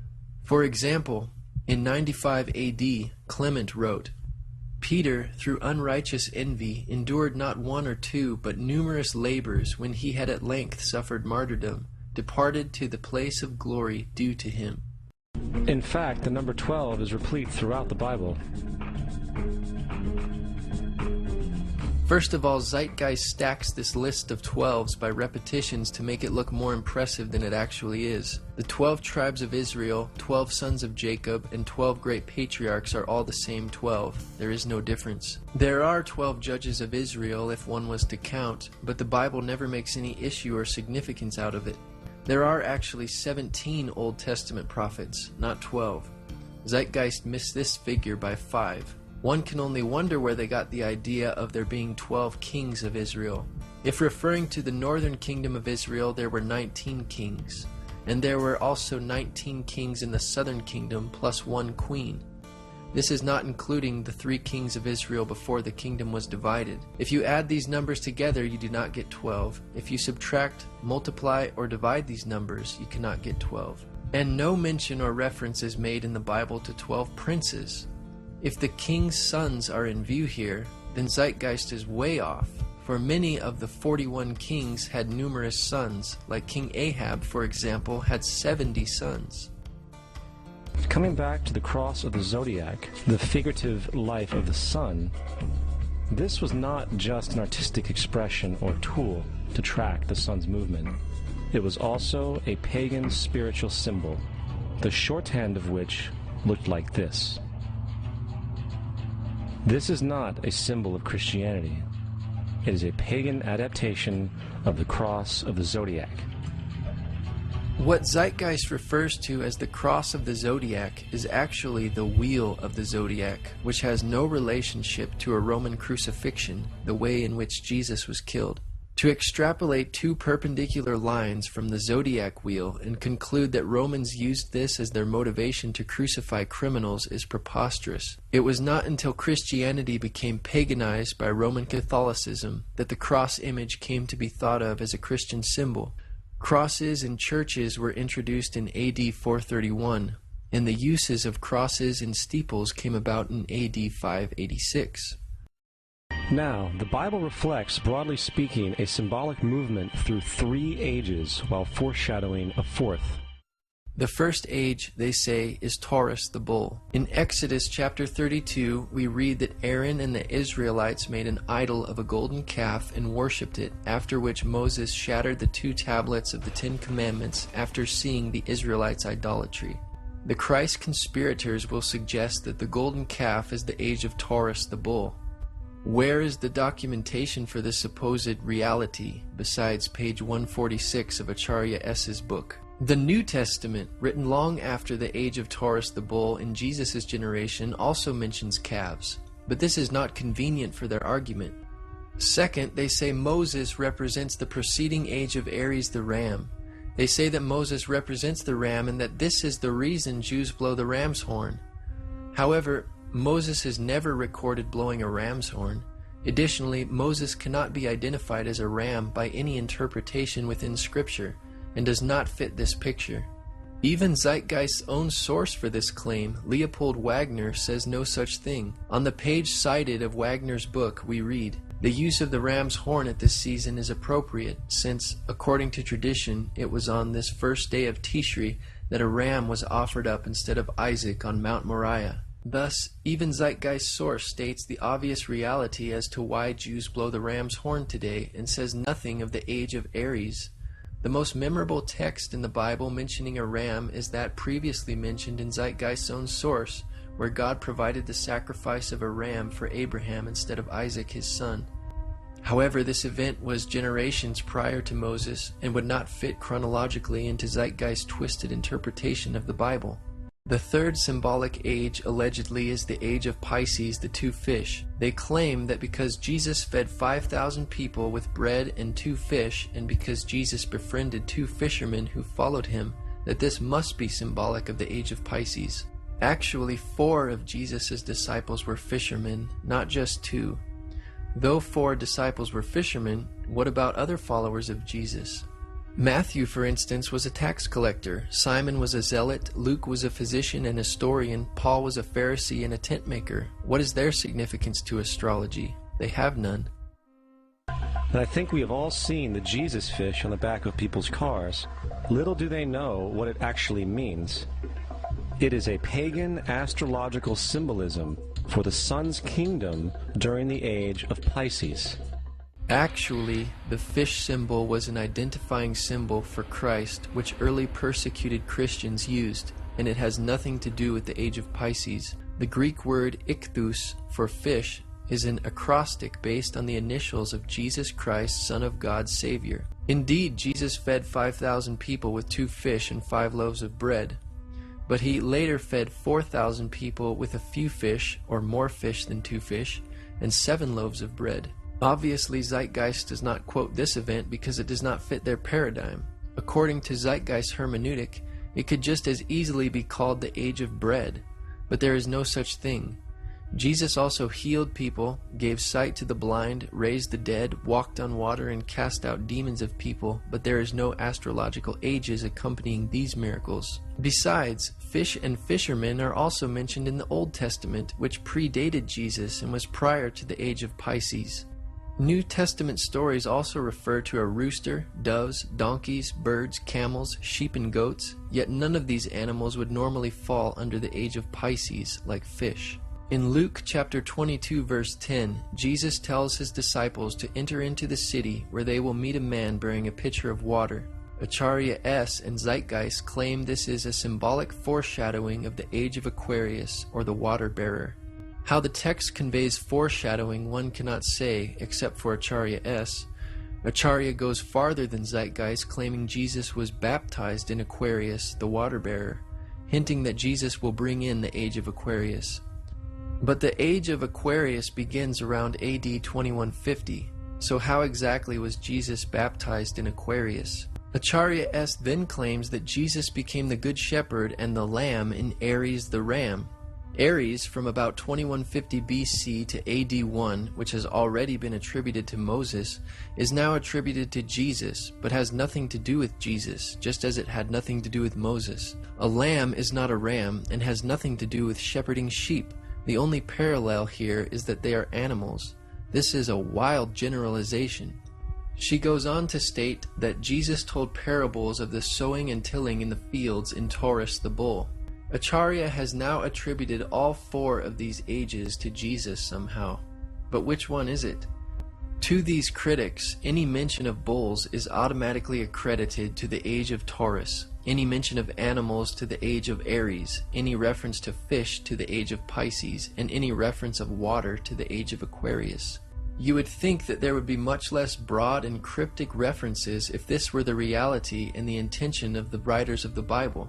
For example, in 95 AD, Clement wrote, Peter, through unrighteous envy, endured not 1 or 2, but numerous labors, when he had at length suffered martyrdom, departed to the place of glory due to him. In fact, the number 12 is replete throughout the Bible. First of all, Zeitgeist stacks this list of 12s by repetitions to make it look more impressive than it actually is. The 12 tribes of Israel, 12 sons of Jacob, and 12 great patriarchs are all the same 12. There is no difference. There are 12 judges of Israel if one was to count, but the Bible never makes any issue or significance out of it. There are actually 17 Old Testament prophets, not 12. Zeitgeist missed this figure by 5. One can only wonder where they got the idea of there being 12 kings of Israel. If referring to the northern kingdom of Israel, there were 19 kings. And there were also 19 kings in the southern kingdom, plus 1 queen. This is not including the 3 kings of Israel before the kingdom was divided. If you add these numbers together, you do not get 12. If you subtract, multiply, or divide these numbers, you cannot get 12. And no mention or reference is made in the Bible to 12 princes. If the king's sons are in view here, then Zeitgeist is way off, for many of the 41 kings had numerous sons, like King Ahab, for example, had 70 sons. Coming back to the cross of the zodiac, the figurative life of the sun, this was not just an artistic expression or tool to track the sun's movement. It was also a pagan spiritual symbol, the shorthand of which looked like this. This is not a symbol of Christianity. It is a pagan adaptation of the cross of the zodiac. What Zeitgeist refers to as the cross of the zodiac is actually the wheel of the zodiac, which has no relationship to a Roman crucifixion, the way in which Jesus was killed. To extrapolate 2 perpendicular lines from the zodiac wheel and conclude that Romans used this as their motivation to crucify criminals is preposterous. It was not until Christianity became paganized by Roman Catholicism that the cross image came to be thought of as a Christian symbol. Crosses in churches were introduced in AD 431, and the uses of crosses in steeples came about in AD 586. Now, the Bible reflects, broadly speaking, a symbolic movement through 3 ages while foreshadowing a 4th. The first age, they say, is Taurus the bull. In Exodus chapter 32, we read that Aaron and the Israelites made an idol of a golden calf and worshipped it, after which Moses shattered the 2 tablets of the 10 Commandments after seeing the Israelites' idolatry. The Christ conspirators will suggest that the golden calf is the age of Taurus the bull. Where is the documentation for this supposed reality, besides page 146 of Acharya S.'s book? The New Testament, written long after the age of Taurus the bull in Jesus' generation, also mentions calves, but this is not convenient for their argument. Second, they say Moses represents the preceding age of Aries the ram. They say that Moses represents the ram and that this is the reason Jews blow the ram's horn. However, Moses is never recorded blowing a ram's horn. Additionally, Moses cannot be identified as a ram by any interpretation within Scripture, and does not fit this picture. Even Zeitgeist's own source for this claim, Leopold Wagner, says no such thing. On the page cited of Wagner's book, we read, "The use of the ram's horn at this season is appropriate, since, according to tradition, it was on this first day of Tishri that a ram was offered up instead of Isaac on Mount Moriah." Thus, even Zeitgeist's source states the obvious reality as to why Jews blow the ram's horn today, and says nothing of the age of Aries. The most memorable text in the Bible mentioning a ram is that previously mentioned in Zeitgeist's own source, where God provided the sacrifice of a ram for Abraham instead of Isaac his son. However, this event was generations prior to Moses and would not fit chronologically into Zeitgeist's twisted interpretation of the Bible. The third symbolic age allegedly is the age of Pisces, the 2 fish. They claim that because Jesus fed 5,000 people with bread and 2 fish, and because Jesus befriended 2 fishermen who followed him, that this must be symbolic of the age of Pisces. Actually, 4 of Jesus' disciples were fishermen, not just 2. Though 4 disciples were fishermen, what about other followers of Jesus? Matthew, for instance, was a tax collector. Simon was a zealot. Luke was a physician and historian. Paul was a Pharisee and a tent maker. What is their significance to astrology? They have none. And I think we have all seen the Jesus fish on the back of people's cars. Little do they know what it actually means. It is a pagan astrological symbolism for the sun's kingdom during the age of Pisces. Actually, the fish symbol was an identifying symbol for Christ, which early persecuted Christians used, and it has nothing to do with the age of Pisces. The Greek word ichthus for fish is an acrostic based on the initials of Jesus Christ, Son of God, Savior. Indeed, Jesus fed 5,000 people with 2 fish and 5 loaves of bread, but he later fed 4,000 people with a few fish, or more fish than 2 fish, and 7 loaves of bread. Obviously, Zeitgeist does not quote this event because it does not fit their paradigm. According to Zeitgeist hermeneutic, it could just as easily be called the age of bread, but there is no such thing. Jesus also healed people, gave sight to the blind, raised the dead, walked on water, and cast out demons of people, but there is no astrological ages accompanying these miracles. Besides, fish and fishermen are also mentioned in the Old Testament, which predated Jesus and was prior to the age of Pisces. New Testament stories also refer to a rooster, doves, donkeys, birds, camels, sheep, and goats, yet none of these animals would normally fall under the age of Pisces, like fish. In Luke chapter 22 verse 10, Jesus tells his disciples to enter into the city where they will meet a man bearing a pitcher of water. Acharya S. and Zeitgeist claim this is a symbolic foreshadowing of the age of Aquarius, or the water bearer. How the text conveys foreshadowing one cannot say except for Acharya S. Acharya goes farther than Zeitgeist, claiming Jesus was baptized in Aquarius, the water bearer, hinting that Jesus will bring in the age of Aquarius. But the age of Aquarius begins around AD 2150, so how exactly was Jesus baptized in Aquarius? Acharya S. then claims that Jesus became the Good Shepherd and the Lamb in Aries the Ram. Aries, from about 2150 BC to AD 1, which has already been attributed to Moses, is now attributed to Jesus, but has nothing to do with Jesus, just as it had nothing to do with Moses. A lamb is not a ram and has nothing to do with shepherding sheep. The only parallel here is that they are animals. This is a wild generalization. She goes on to state that Jesus told parables of the sowing and tilling in the fields in Taurus the bull. Acharya has now attributed all 4 of these ages to Jesus somehow. But which one is it? To these critics, any mention of bulls is automatically accredited to the age of Taurus, any mention of animals to the age of Aries, any reference to fish to the age of Pisces, and any reference of water to the age of Aquarius. You would think that there would be much less broad and cryptic references if this were the reality and the intention of the writers of the Bible.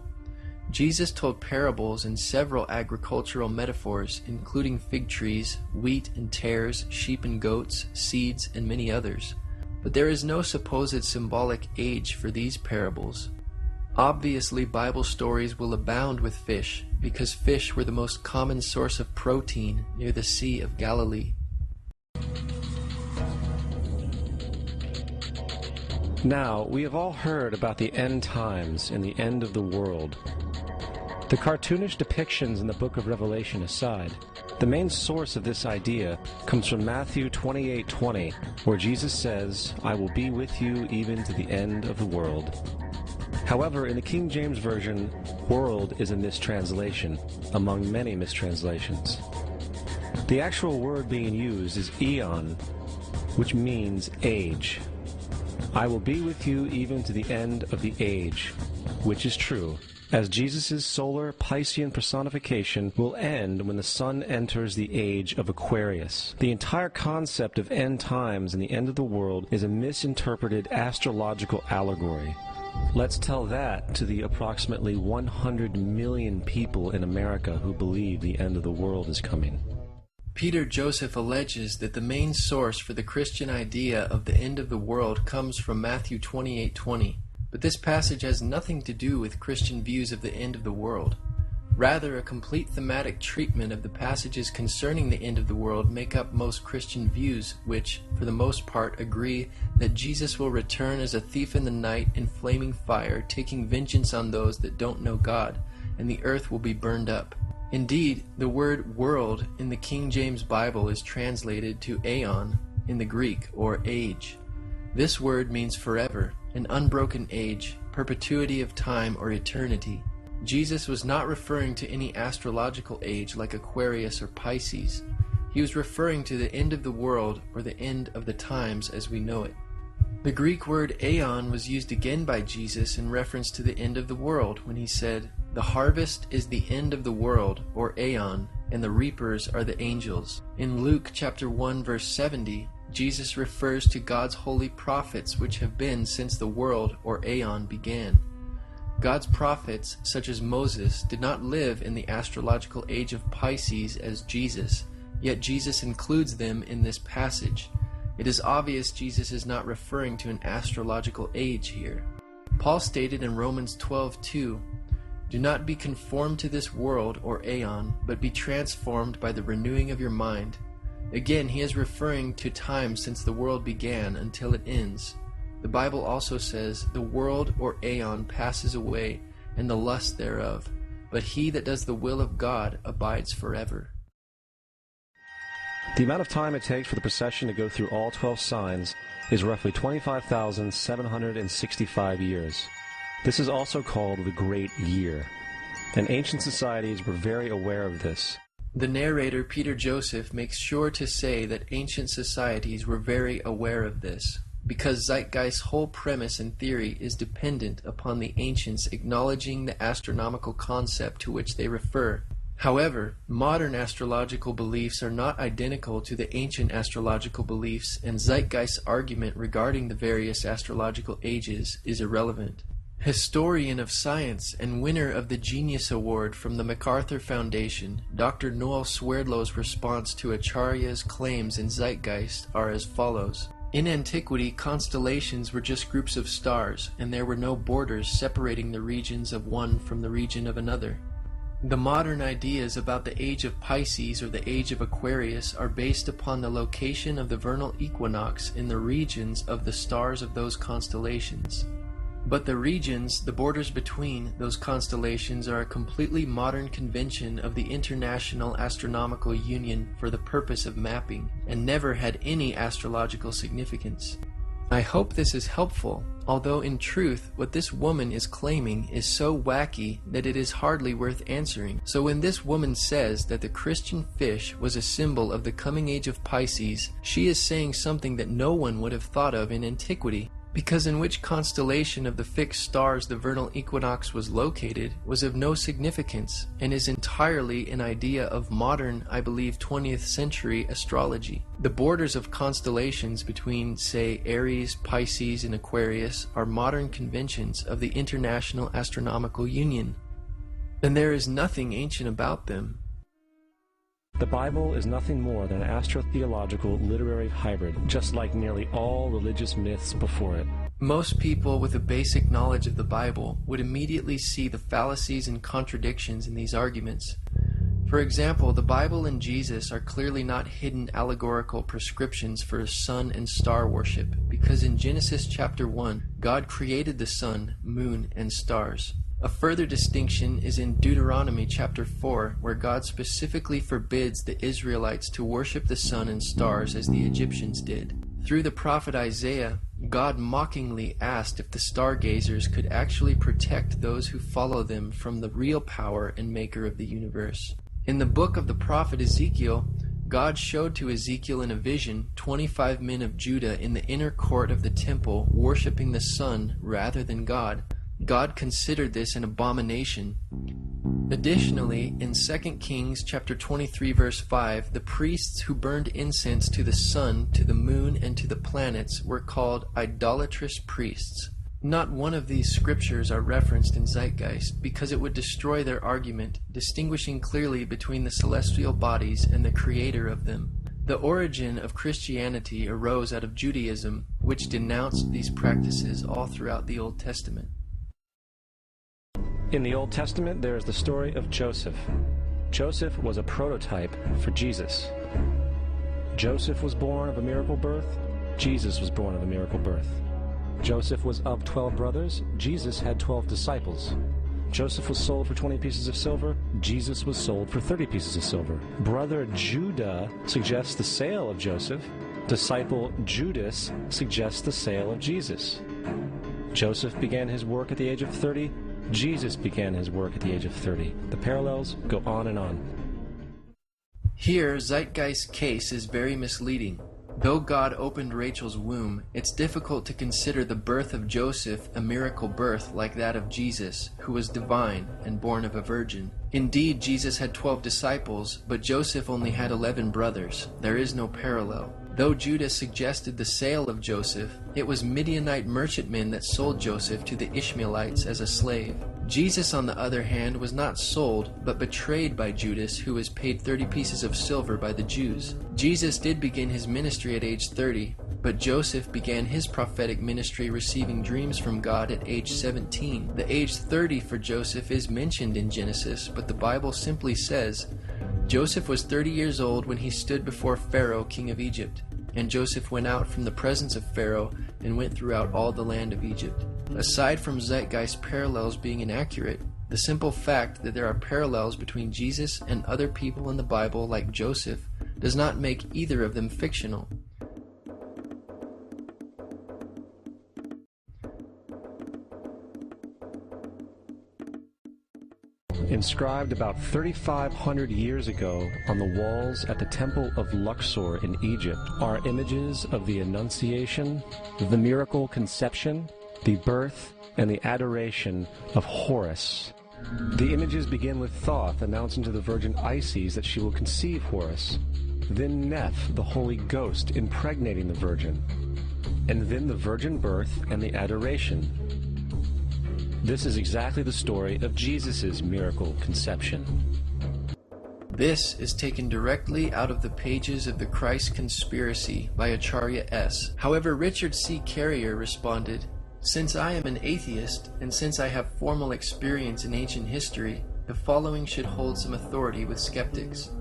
Jesus told parables and several agricultural metaphors, including fig trees, wheat and tares, sheep and goats, seeds, and many others. But there is no supposed symbolic age for these parables. Obviously, Bible stories will abound with fish, because fish were the most common source of protein near the Sea of Galilee. Now, we have all heard about the end times and the end of the world. The cartoonish depictions in the book of Revelation aside, the main source of this idea comes from Matthew 28:20, where Jesus says, "I will be with you even to the end of the world." However, in the King James Version, world is a mistranslation, among many mistranslations. The actual word being used is eon, which means age. I will be with you even to the end of the age, which is true, as Jesus' solar Piscean personification will end when the sun enters the age of Aquarius. The entire concept of end times and the end of the world is a misinterpreted astrological allegory. Let's tell that to the approximately 100 million people in America who believe the end of the world is coming. Peter Joseph alleges that the main source for the Christian idea of the end of the world comes from Matthew 28:20, but this passage has nothing to do with Christian views of the end of the world. Rather, a complete thematic treatment of the passages concerning the end of the world make up most Christian views, which, for the most part, agree that Jesus will return as a thief in the night in flaming fire, taking vengeance on those that don't know God, and the earth will be burned up. Indeed, the word world in the King James Bible is translated to aeon in the Greek, or age. This word means forever, an unbroken age, perpetuity of time or eternity. Jesus was not referring to any astrological age like Aquarius or Pisces. He was referring to the end of the world or the end of the times as we know it. The Greek word aeon was used again by Jesus in reference to the end of the world when he said, "The harvest is the end of the world," or aeon, and the reapers are the angels. In Luke chapter 1 verse 70, Jesus refers to God's holy prophets which have been since the world or aeon began. God's prophets, such as Moses, did not live in the astrological age of Pisces as Jesus, yet Jesus includes them in this passage. It is obvious Jesus is not referring to an astrological age here. Paul stated in Romans 12:2, "Do not be conformed to this world or aeon, but be transformed by the renewing of your mind." Again, he is referring to time since the world began until it ends. The Bible also says, "The world or aeon passes away, and the lust thereof, but he that does the will of God abides forever." The amount of time it takes for the procession to go through all 12 signs is roughly 25,765 years. This is also called the Great Year, and ancient societies were very aware of this. The narrator, Peter Joseph, makes sure to say that ancient societies were very aware of this, because Zeitgeist's whole premise and theory is dependent upon the ancients acknowledging the astronomical concept to which they refer. However, modern astrological beliefs are not identical to the ancient astrological beliefs, and Zeitgeist's argument regarding the various astrological ages is irrelevant. Historian of science and winner of the Genius Award from the MacArthur Foundation, Dr. Noel Swerdlow's response to Acharya's claims in Zeitgeist are as follows. In antiquity, constellations were just groups of stars, and there were no borders separating the regions of one from the region of another. The modern ideas about the age of Pisces or the age of Aquarius are based upon the location of the vernal equinox in the regions of the stars of those constellations. But the regions, the borders between those constellations, are a completely modern convention of the International Astronomical Union for the purpose of mapping, and never had any astrological significance. I hope this is helpful, although in truth what this woman is claiming is so wacky that it is hardly worth answering. So when this woman says that the Christian fish was a symbol of the coming age of Pisces, she is saying something that no one would have thought of in antiquity, because in which constellation of the fixed stars the vernal equinox was located was of no significance, and is entirely an idea of modern, I believe, 20th century astrology. The borders of constellations between, say, Aries, Pisces, and Aquarius are modern conventions of the International Astronomical Union, and there is nothing ancient about them. The Bible is nothing more than an astrotheological literary hybrid, just like nearly all religious myths before it. Most people with a basic knowledge of the Bible would immediately see the fallacies and contradictions in these arguments. For example, the Bible and Jesus are clearly not hidden allegorical prescriptions for sun and star worship, because in Genesis chapter 1, God created the sun, moon, and stars. A further distinction is in Deuteronomy chapter 4, where God specifically forbids the Israelites to worship the sun and stars as the Egyptians did. Through the prophet Isaiah, God mockingly asked if the stargazers could actually protect those who follow them from the real power and maker of the universe. In the book of the prophet Ezekiel, God showed to Ezekiel in a vision 25 men of Judah in the inner court of the temple worshiping the sun rather than God. God considered this an abomination. Additionally, in 2 Kings chapter 23 verse 5, the priests who burned incense to the sun, to the moon, and to the planets were called idolatrous priests. Not one of these scriptures are referenced in Zeitgeist, because it would destroy their argument, distinguishing clearly between the celestial bodies and the creator of them. The origin of Christianity arose out of Judaism, which denounced these practices all throughout the Old Testament. In the Old Testament, there is the story of Joseph. Joseph was a prototype for Jesus. Joseph was born of a miracle birth. Jesus was born of a miracle birth. Joseph was of 12 brothers. Jesus had 12 disciples. Joseph was sold for 20 pieces of silver. Jesus was sold for 30 pieces of silver. Brother Judah suggests the sale of Joseph. Disciple Judas suggests the sale of Jesus. Joseph began his work at the age of 30. Jesus began his work at the age of 30. The parallels go on and on. Here, Zeitgeist's case is very misleading. Though God opened Rachel's womb, it's difficult to consider the birth of Joseph a miracle birth like that of Jesus, who was divine and born of a virgin. Indeed, Jesus had 12 disciples, but Joseph only had 11 brothers. There is no parallel. Though Judas suggested the sale of Joseph, it was Midianite merchantmen that sold Joseph to the Ishmaelites as a slave. Jesus, on the other hand, was not sold, but betrayed by Judas, who was paid 30 pieces of silver by the Jews. Jesus did begin his ministry at age 30, but Joseph began his prophetic ministry receiving dreams from God at age 17. The age 30 for Joseph is mentioned in Genesis, but the Bible simply says, Joseph was 30 years old when he stood before Pharaoh, king of Egypt. And Joseph went out from the presence of Pharaoh and went throughout all the land of Egypt. Aside from Zeitgeist parallels being inaccurate, the simple fact that there are parallels between Jesus and other people in the Bible like Joseph does not make either of them fictional. Inscribed about 3,500 years ago on the walls at the Temple of Luxor in Egypt are images of the Annunciation, the miracle conception, the birth, and the adoration of Horus. The images begin with Thoth announcing to the Virgin Isis that she will conceive Horus, then Neph, the Holy Ghost, impregnating the Virgin, and then the virgin birth and the adoration. This is exactly the story of Jesus' miracle conception. This is taken directly out of the pages of The Christ Conspiracy by Acharya S. However, Richard C. Carrier responded, "Since I am an atheist, and since I have formal experience in ancient history, the following should hold some authority with skeptics.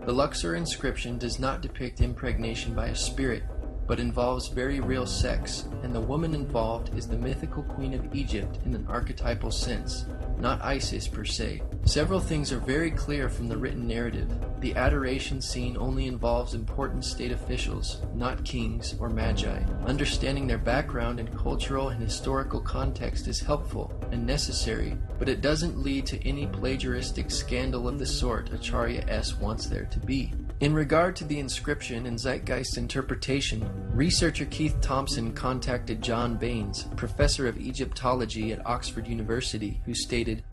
The Luxor inscription does not depict impregnation by a spirit, but involves very real sex, and the woman involved is the mythical queen of Egypt in an archetypal sense, not Isis per se. Several things are very clear from the written narrative. The adoration scene only involves important state officials, not kings or magi. Understanding their background and cultural and historical context is helpful and necessary, but it doesn't lead to any plagiaristic scandal of the sort Acharya S. wants there to be." In regard to the inscription and Zeitgeist interpretation, researcher Keith Thompson contacted John Baines, professor of Egyptology at Oxford University, who stated,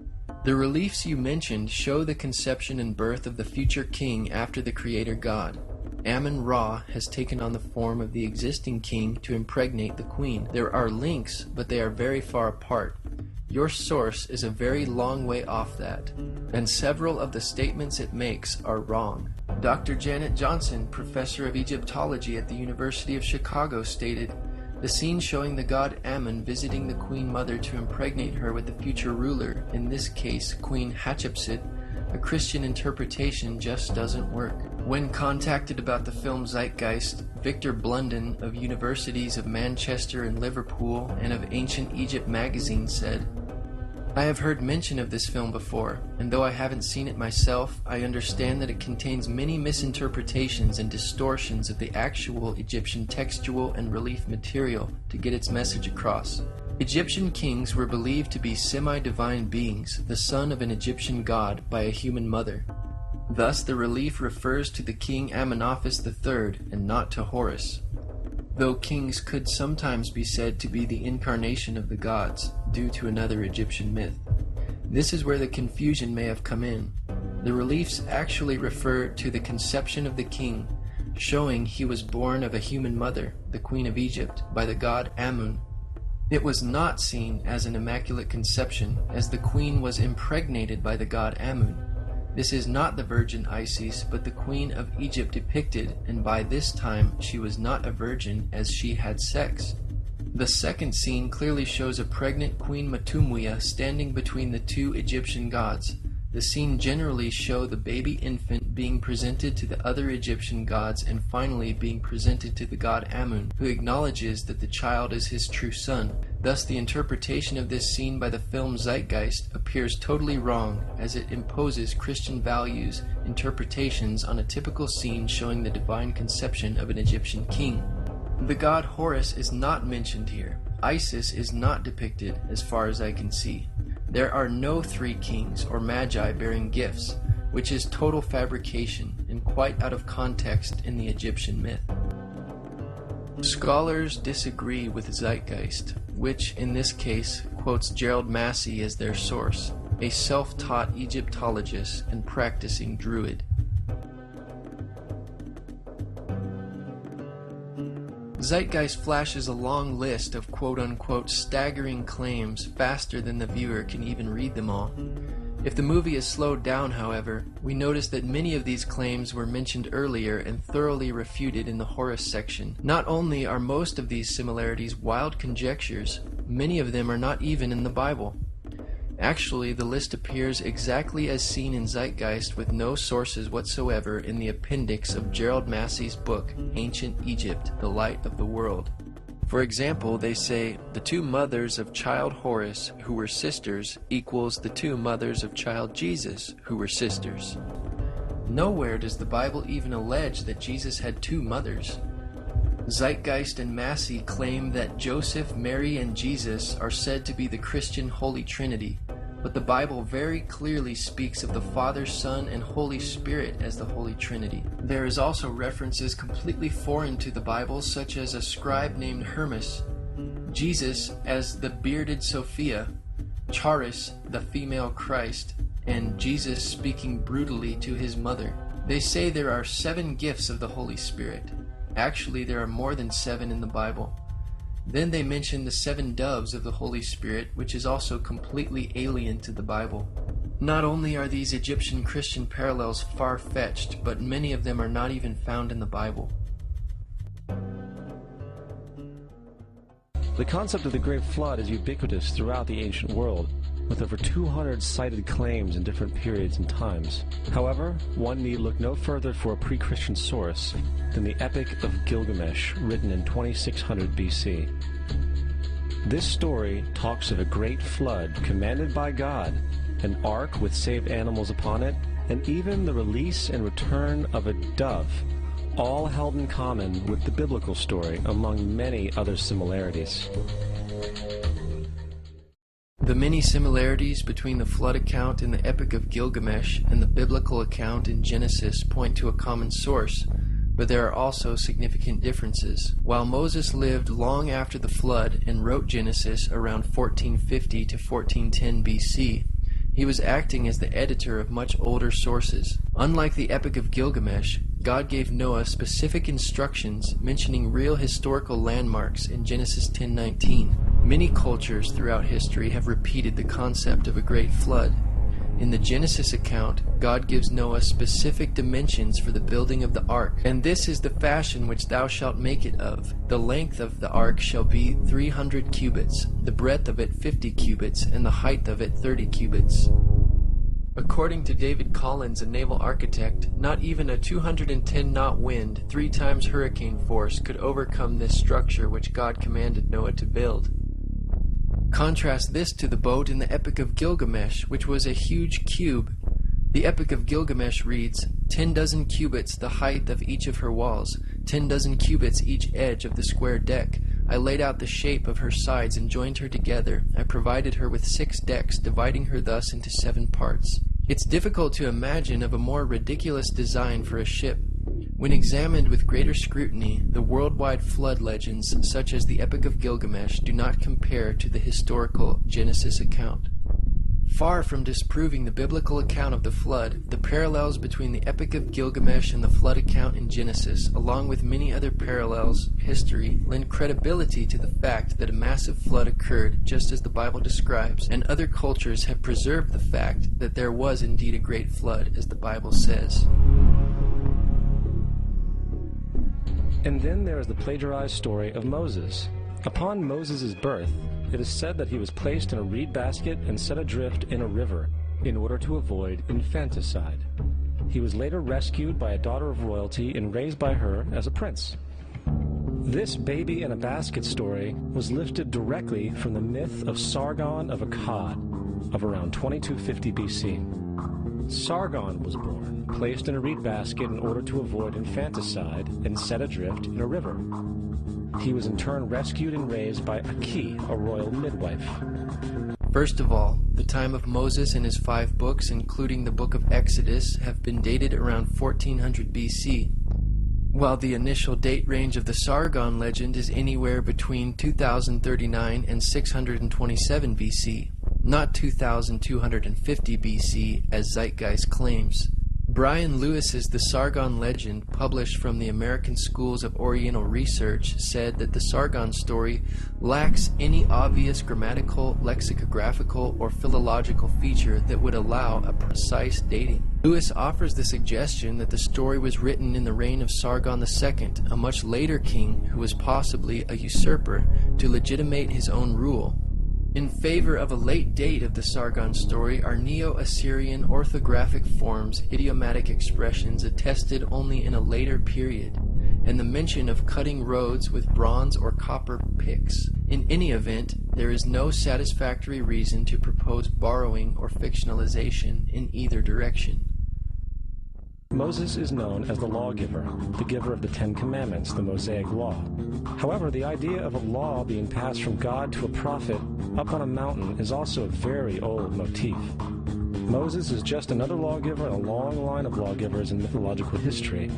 "The reliefs you mentioned show the conception and birth of the future king after the creator god. Amun-Ra has taken on the form of the existing king to impregnate the queen. There are links, but they are very far apart. Your source is a very long way off that, and several of the statements it makes are wrong." Dr. Janet Johnson, professor of Egyptology at the University of Chicago, stated, "The scene showing the god Amun visiting the queen mother to impregnate her with the future ruler, in this case Queen Hatshepsut, a Christian interpretation just doesn't work." When contacted about the film Zeitgeist, Victor Blunden of Universities of Manchester and Liverpool and of Ancient Egypt magazine said, "I have heard mention of this film before, and though I haven't seen it myself, I understand that it contains many misinterpretations and distortions of the actual Egyptian textual and relief material to get its message across. Egyptian kings were believed to be semi-divine beings, the son of an Egyptian god by a human mother. Thus the relief refers to the king Amenophis III and not to Horus, though kings could sometimes be said to be the incarnation of the gods, due to another Egyptian myth. This is where the confusion may have come in. The reliefs actually refer to the conception of the king, showing he was born of a human mother, the queen of Egypt, by the god Amun. It was not seen as an immaculate conception, as the queen was impregnated by the god Amun. This is not the Virgin Isis, but the Queen of Egypt depicted, and by this time she was not a virgin as she had sex. The second scene clearly shows a pregnant Queen Matumwiya standing between the two Egyptian gods. The scene generally shows the baby infant being presented to the other Egyptian gods and finally being presented to the god Amun, who acknowledges that the child is his true son. Thus the interpretation of this scene by the film Zeitgeist appears totally wrong, as it imposes Christian values interpretations on a typical scene showing the divine conception of an Egyptian king. The god Horus is not mentioned here. Isis is not depicted as far as I can see. There are no three kings or magi bearing gifts, which is total fabrication and quite out of context in the Egyptian myth. Scholars disagree with Zeitgeist, which in this case quotes Gerald Massey as their source, a self-taught Egyptologist and practicing Druid. Zeitgeist flashes a long list of quote-unquote staggering claims faster than the viewer can even read them all. If the movie is slowed down, however, we notice that many of these claims were mentioned earlier and thoroughly refuted in the Horus section. Not only are most of these similarities wild conjectures, many of them are not even in the Bible. Actually, the list appears exactly as seen in Zeitgeist with no sources whatsoever in the appendix of Gerald Massey's book, Ancient Egypt, The Light of the World. For example, they say, the two mothers of child Horus, who were sisters, equals the two mothers of child Jesus, who were sisters. Nowhere does the Bible even allege that Jesus had two mothers. Zeitgeist and Massey claim that Joseph, Mary, and Jesus are said to be the Christian Holy Trinity, but the Bible very clearly speaks of the Father, Son, and Holy Spirit as the Holy Trinity. There is also references completely foreign to the Bible, such as a scribe named Hermas, Jesus as the bearded Sophia, Charis, the female Christ, and Jesus speaking brutally to his mother. They say there are 7 gifts of the Holy Spirit. Actually, there are more than 7 in the Bible. Then they mention the 7 doves of the Holy Spirit, which is also completely alien to the Bible. Not only are these Egyptian Christian parallels far-fetched, but many of them are not even found in the Bible. The concept of the Great Flood is ubiquitous throughout the ancient world, with over 200 cited claims in different periods and times. However, one need look no further for a pre-Christian source than the Epic of Gilgamesh, written in 2600 BC. This story talks of a great flood commanded by God, an ark with saved animals upon it, and even the release and return of a dove, all held in common with the biblical story, among many other similarities. The many similarities between the flood account in the Epic of Gilgamesh and the biblical account in Genesis point to a common source, but there are also significant differences. While Moses lived long after the flood and wrote Genesis around 1450 to 1410 BC, he was acting as the editor of much older sources. Unlike the Epic of Gilgamesh, God gave Noah specific instructions mentioning real historical landmarks in Genesis 10:19. Many cultures throughout history have repeated the concept of a great flood. In the Genesis account, God gives Noah specific dimensions for the building of the ark, and this is the fashion which thou shalt make it of. The length of the ark shall be 300 cubits, the breadth of it 50 cubits, and the height of it 30 cubits. According to David Collins, a naval architect, not even a 210-knot wind, 3 times hurricane force, could overcome this structure which God commanded Noah to build. Contrast this to the boat in the Epic of Gilgamesh, which was a huge cube. The Epic of Gilgamesh reads, 10 dozen cubits the height of each of her walls, 10 dozen cubits each edge of the square deck. I laid out the shape of her sides and joined her together. I provided her with 6 decks, dividing her thus into 7 parts. It's difficult to imagine of a more ridiculous design for a ship. When examined with greater scrutiny, the worldwide flood legends, such as the Epic of Gilgamesh, do not compare to the historical Genesis account. Far from disproving the biblical account of the flood, the parallels between the Epic of Gilgamesh and the flood account in Genesis, along with many other parallels, history, lend credibility to the fact that a massive flood occurred just as the Bible describes, and other cultures have preserved the fact that there was indeed a great flood, as the Bible says. And then there is the plagiarized story of Moses. Upon Moses' birth, it is said that he was placed in a reed basket and set adrift in a river in order to avoid infanticide. He was later rescued by a daughter of royalty and raised by her as a prince. This baby in a basket story was lifted directly from the myth of Sargon of Akkad of around 2250 BC. Sargon was born, placed in a reed basket in order to avoid infanticide, and set adrift in a river. He was in turn rescued and raised by Aki, a royal midwife. First of all, the time of Moses and his 5 books, including the book of Exodus, have been dated around 1400 BC, while the initial date range of the Sargon legend is anywhere between 2039 and 627 BC. Not 2250 BC, as Zeitgeist claims. Brian Lewis's The Sargon Legend, published from the American Schools of Oriental Research, said that the Sargon story lacks any obvious grammatical, lexicographical, or philological feature that would allow a precise dating. Lewis offers the suggestion that the story was written in the reign of Sargon II, a much later king who was possibly a usurper, to legitimate his own rule. In favor of a late date of the Sargon story are Neo-Assyrian orthographic forms, idiomatic expressions attested only in a later period, and the mention of cutting roads with bronze or copper picks. In any event, there is no satisfactory reason to propose borrowing or fictionalization in either direction. Moses is known as the lawgiver, the giver of the Ten Commandments, the Mosaic Law. However, the idea of a law being passed from God to a prophet up on a mountain is also a very old motif. Moses is just another lawgiver in a long line of lawgivers in mythological history.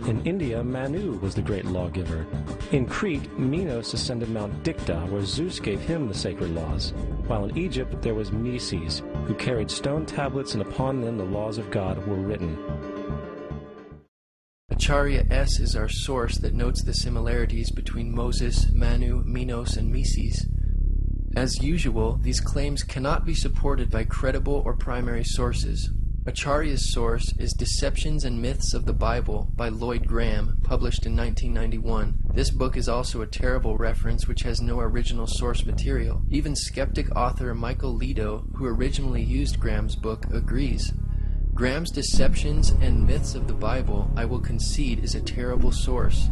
In India, Manu was the great lawgiver. In Crete, Minos ascended Mount Dicta, where Zeus gave him the sacred laws, while in Egypt there was Meses, who carried stone tablets and upon them the laws of God were written. Acharya S. is our source that notes the similarities between Moses, Manu, Minos, and Meses. As usual, these claims cannot be supported by credible or primary sources. Acharya's source is Deceptions and Myths of the Bible by Lloyd Graham, published in 1991. This book is also a terrible reference which has no original source material. Even skeptic author Michael Lido, who originally used Graham's book, agrees. Graham's Deceptions and Myths of the Bible, I will concede, is a terrible source.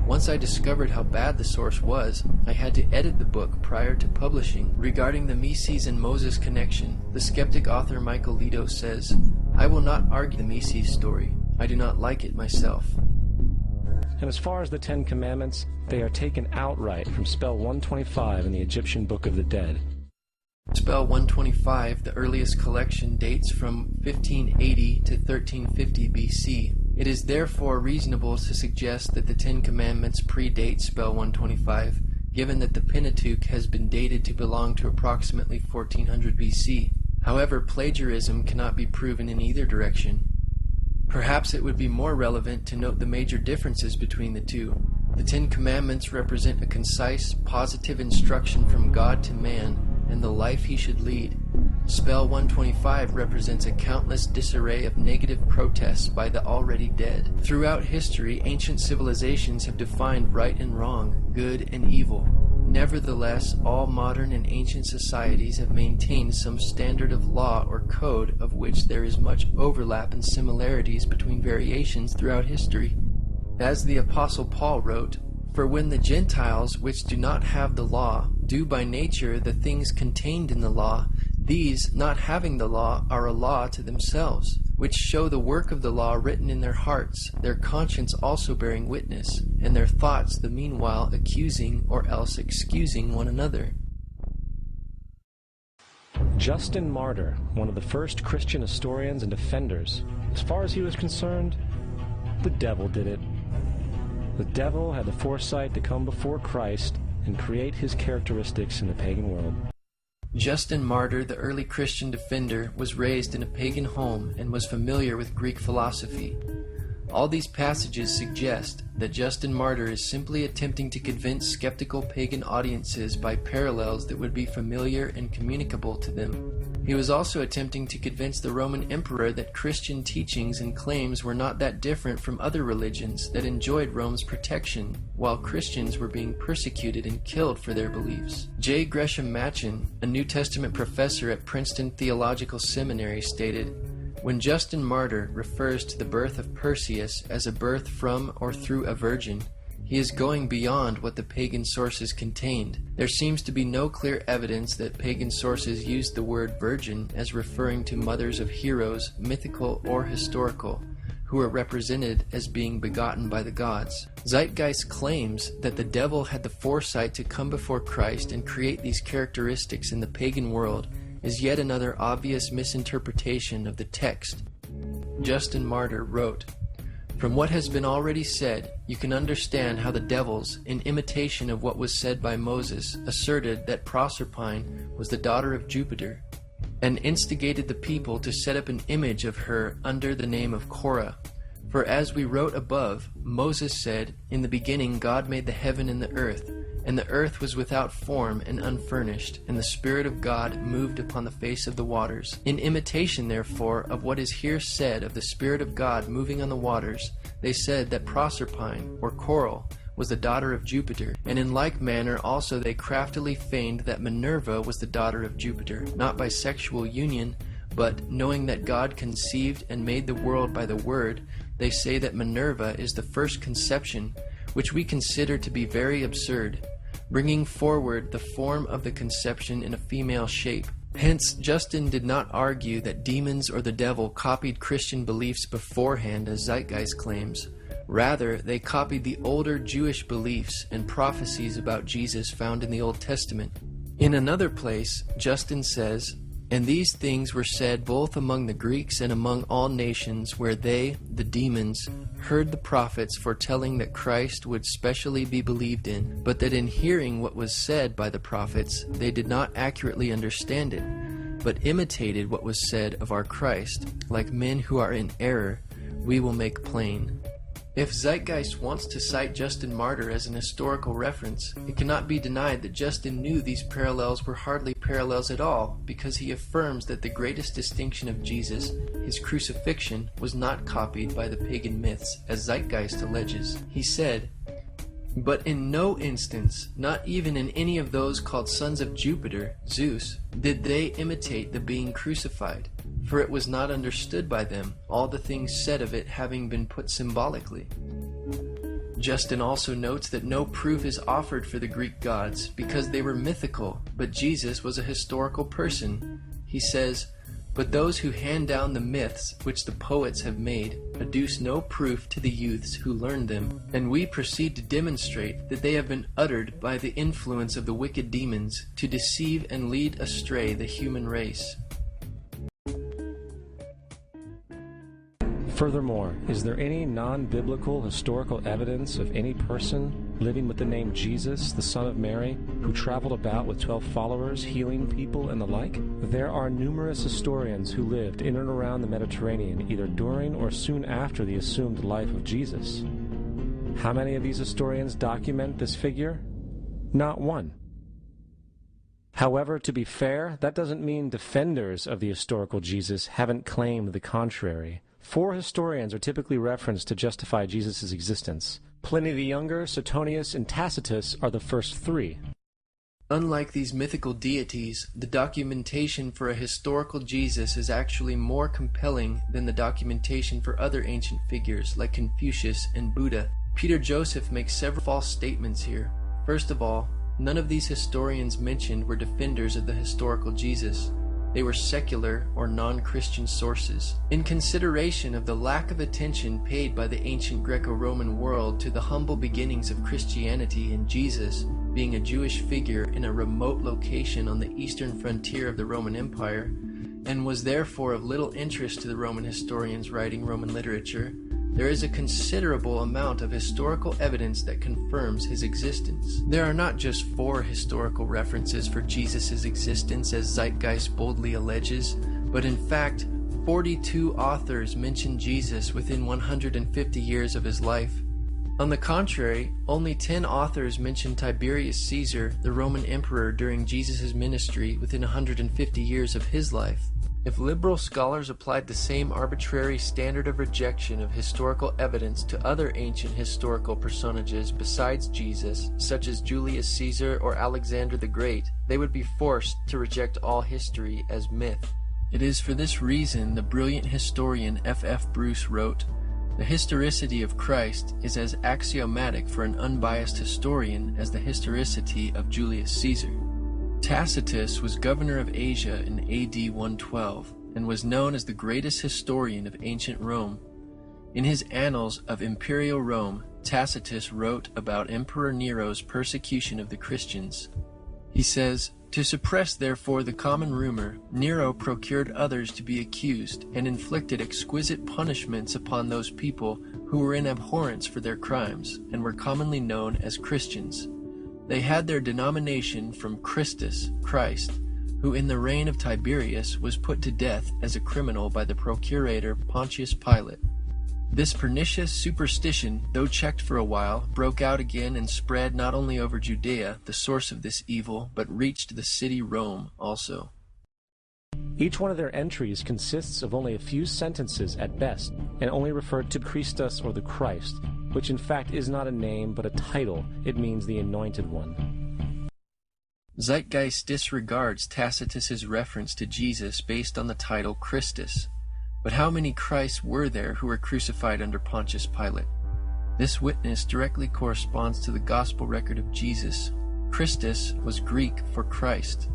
Once I discovered how bad the source was, I had to edit the book prior to publishing. Regarding the Meses and Moses connection, the skeptic author Michael Lido says, I will not argue the Meses story. I do not like it myself. And as far as the Ten Commandments, they are taken outright from spell 125 in the Egyptian Book of the Dead. Spell 125, the earliest collection, dates from 1580 to 1350 BC. It is therefore reasonable to suggest that the Ten Commandments predate spell 125, given that the Pentateuch has been dated to belong to approximately 1400 BC. However, plagiarism cannot be proven in either direction. Perhaps it would be more relevant to note the major differences between the two. The Ten Commandments represent a concise, positive instruction from God to man and the life he should lead. Spell 125 represents a countless disarray of negative protests by the already dead. Throughout history, ancient civilizations have defined right and wrong, good and evil. Nevertheless, all modern and ancient societies have maintained some standard of law or code of which there is much overlap and similarities between variations throughout history. As the Apostle Paul wrote, For when the Gentiles, which do not have the law, do by nature the things contained in the law, these, not having the law, are a law to themselves, which show the work of the law written in their hearts, their conscience also bearing witness, and their thoughts the meanwhile accusing or else excusing one another. Justin Martyr, one of the first Christian historians and defenders, as far as he was concerned, the devil did it. The devil had the foresight to come before Christ and create his characteristics in the pagan world. Justin Martyr, the early Christian defender, was raised in a pagan home and was familiar with Greek philosophy. All these passages suggest that Justin Martyr is simply attempting to convince skeptical pagan audiences by parallels that would be familiar and communicable to them. He was also attempting to convince the Roman emperor that Christian teachings and claims were not that different from other religions that enjoyed Rome's protection, while Christians were being persecuted and killed for their beliefs. J. Gresham Machen, a New Testament professor at Princeton Theological Seminary, stated, When Justin Martyr refers to the birth of Perseus as a birth from or through a virgin, he is going beyond what the pagan sources contained. There seems to be no clear evidence that pagan sources used the word virgin as referring to mothers of heroes, mythical or historical, who are represented as being begotten by the gods. Zeitgeist claims that the devil had the foresight to come before Christ and create these characteristics in the pagan world is yet another obvious misinterpretation of the text. Justin Martyr wrote, From what has been already said, you can understand how the devils, in imitation of what was said by Moses, asserted that Proserpine was the daughter of Jupiter. and instigated the people to set up an image of her under the name of Korah. For as we wrote above, Moses said, "In the beginning God made the heaven and the earth was without form and unfurnished, and the Spirit of God moved upon the face of the waters." In imitation, therefore, of what is here said of the Spirit of God moving on the waters, they said that Proserpine, or Coral, was the daughter of Jupiter, and in like manner also they craftily feigned that Minerva was the daughter of Jupiter, not by sexual union, but, knowing that God conceived and made the world by the Word, they say that Minerva is the first conception, which we consider to be very absurd, bringing forward the form of the conception in a female shape. Hence, Justin did not argue that demons or the devil copied Christian beliefs beforehand, as Zeitgeist claims. Rather, they copied the older Jewish beliefs and prophecies about Jesus found in the Old Testament. In another place, Justin says, "And these things were said both among the Greeks and among all nations, where they, the demons, heard the prophets foretelling that Christ would specially be believed in, but that in hearing what was said by the prophets, they did not accurately understand it, but imitated what was said of our Christ. Like men who are in error, we will make plain." If Zeitgeist wants to cite Justin Martyr as an historical reference, it cannot be denied that Justin knew these parallels were hardly parallels at all, because he affirms that the greatest distinction of Jesus, his crucifixion, was not copied by the pagan myths, as Zeitgeist alleges. He said, "But in no instance, not even in any of those called sons of Jupiter, Zeus, did they imitate the being crucified, for it was not understood by them, all the things said of it having been put symbolically." Justin also notes that no proof is offered for the Greek gods, because they were mythical, but Jesus was a historical person. He says, "But those who hand down the myths which the poets have made adduce no proof to the youths who learn them, and we proceed to demonstrate that they have been uttered by the influence of the wicked demons to deceive and lead astray the human race." Furthermore, is there any non-biblical historical evidence of any person living with the name Jesus, the son of Mary, who traveled about with 12 followers, healing people and the like? There are numerous historians who lived in and around the Mediterranean, either during or soon after the assumed life of Jesus. How many of these historians document this figure? Not one. However, to be fair, that doesn't mean defenders of the historical Jesus haven't claimed the contrary. 4 historians are typically referenced to justify Jesus' existence. Pliny the Younger, Suetonius, and Tacitus are the first 3. Unlike these mythical deities, the documentation for a historical Jesus is actually more compelling than the documentation for other ancient figures like Confucius and Buddha. Peter Joseph makes several false statements here. First of all, none of these historians mentioned were defenders of the historical Jesus. They were secular or non-Christian sources. In consideration of the lack of attention paid by the ancient Greco-Roman world to the humble beginnings of Christianity and Jesus being a Jewish figure in a remote location on the eastern frontier of the Roman Empire, and was therefore of little interest to the Roman historians writing Roman literature, there is a considerable amount of historical evidence that confirms his existence. There are not just 4 historical references for Jesus' existence, as Zeitgeist boldly alleges, but in fact, 42 authors mention Jesus within 150 years of his life. On the contrary, only 10 authors mention Tiberius Caesar, the Roman emperor, during Jesus' ministry within 150 years of his life. If liberal scholars applied the same arbitrary standard of rejection of historical evidence to other ancient historical personages besides Jesus, such as Julius Caesar or Alexander the Great, they would be forced to reject all history as myth. It is for this reason the brilliant historian F.F. Bruce wrote, "The historicity of Christ is as axiomatic for an unbiased historian as the historicity of Julius Caesar." Tacitus was governor of Asia in AD 112 and was known as the greatest historian of ancient Rome. In his Annals of Imperial Rome, Tacitus wrote about Emperor Nero's persecution of the Christians. He says, "To suppress therefore the common rumor, Nero procured others to be accused, and inflicted exquisite punishments upon those people who were in abhorrence for their crimes, and were commonly known as Christians. They had their denomination from Christus, Christ, who in the reign of Tiberius was put to death as a criminal by the procurator Pontius Pilate. This pernicious superstition, though checked for a while, broke out again and spread not only over Judea, the source of this evil, but reached the city Rome also. Each one of their entries consists of only a few sentences at best, and only refer to Christus or the Christ, which in fact is not a name but a title. It means the Anointed One. Zeitgeist disregards Tacitus's reference to Jesus based on the title Christus. But how many Christs were there who were crucified under Pontius Pilate? This witness directly corresponds to the gospel record of Jesus. Christus was Greek for Christ.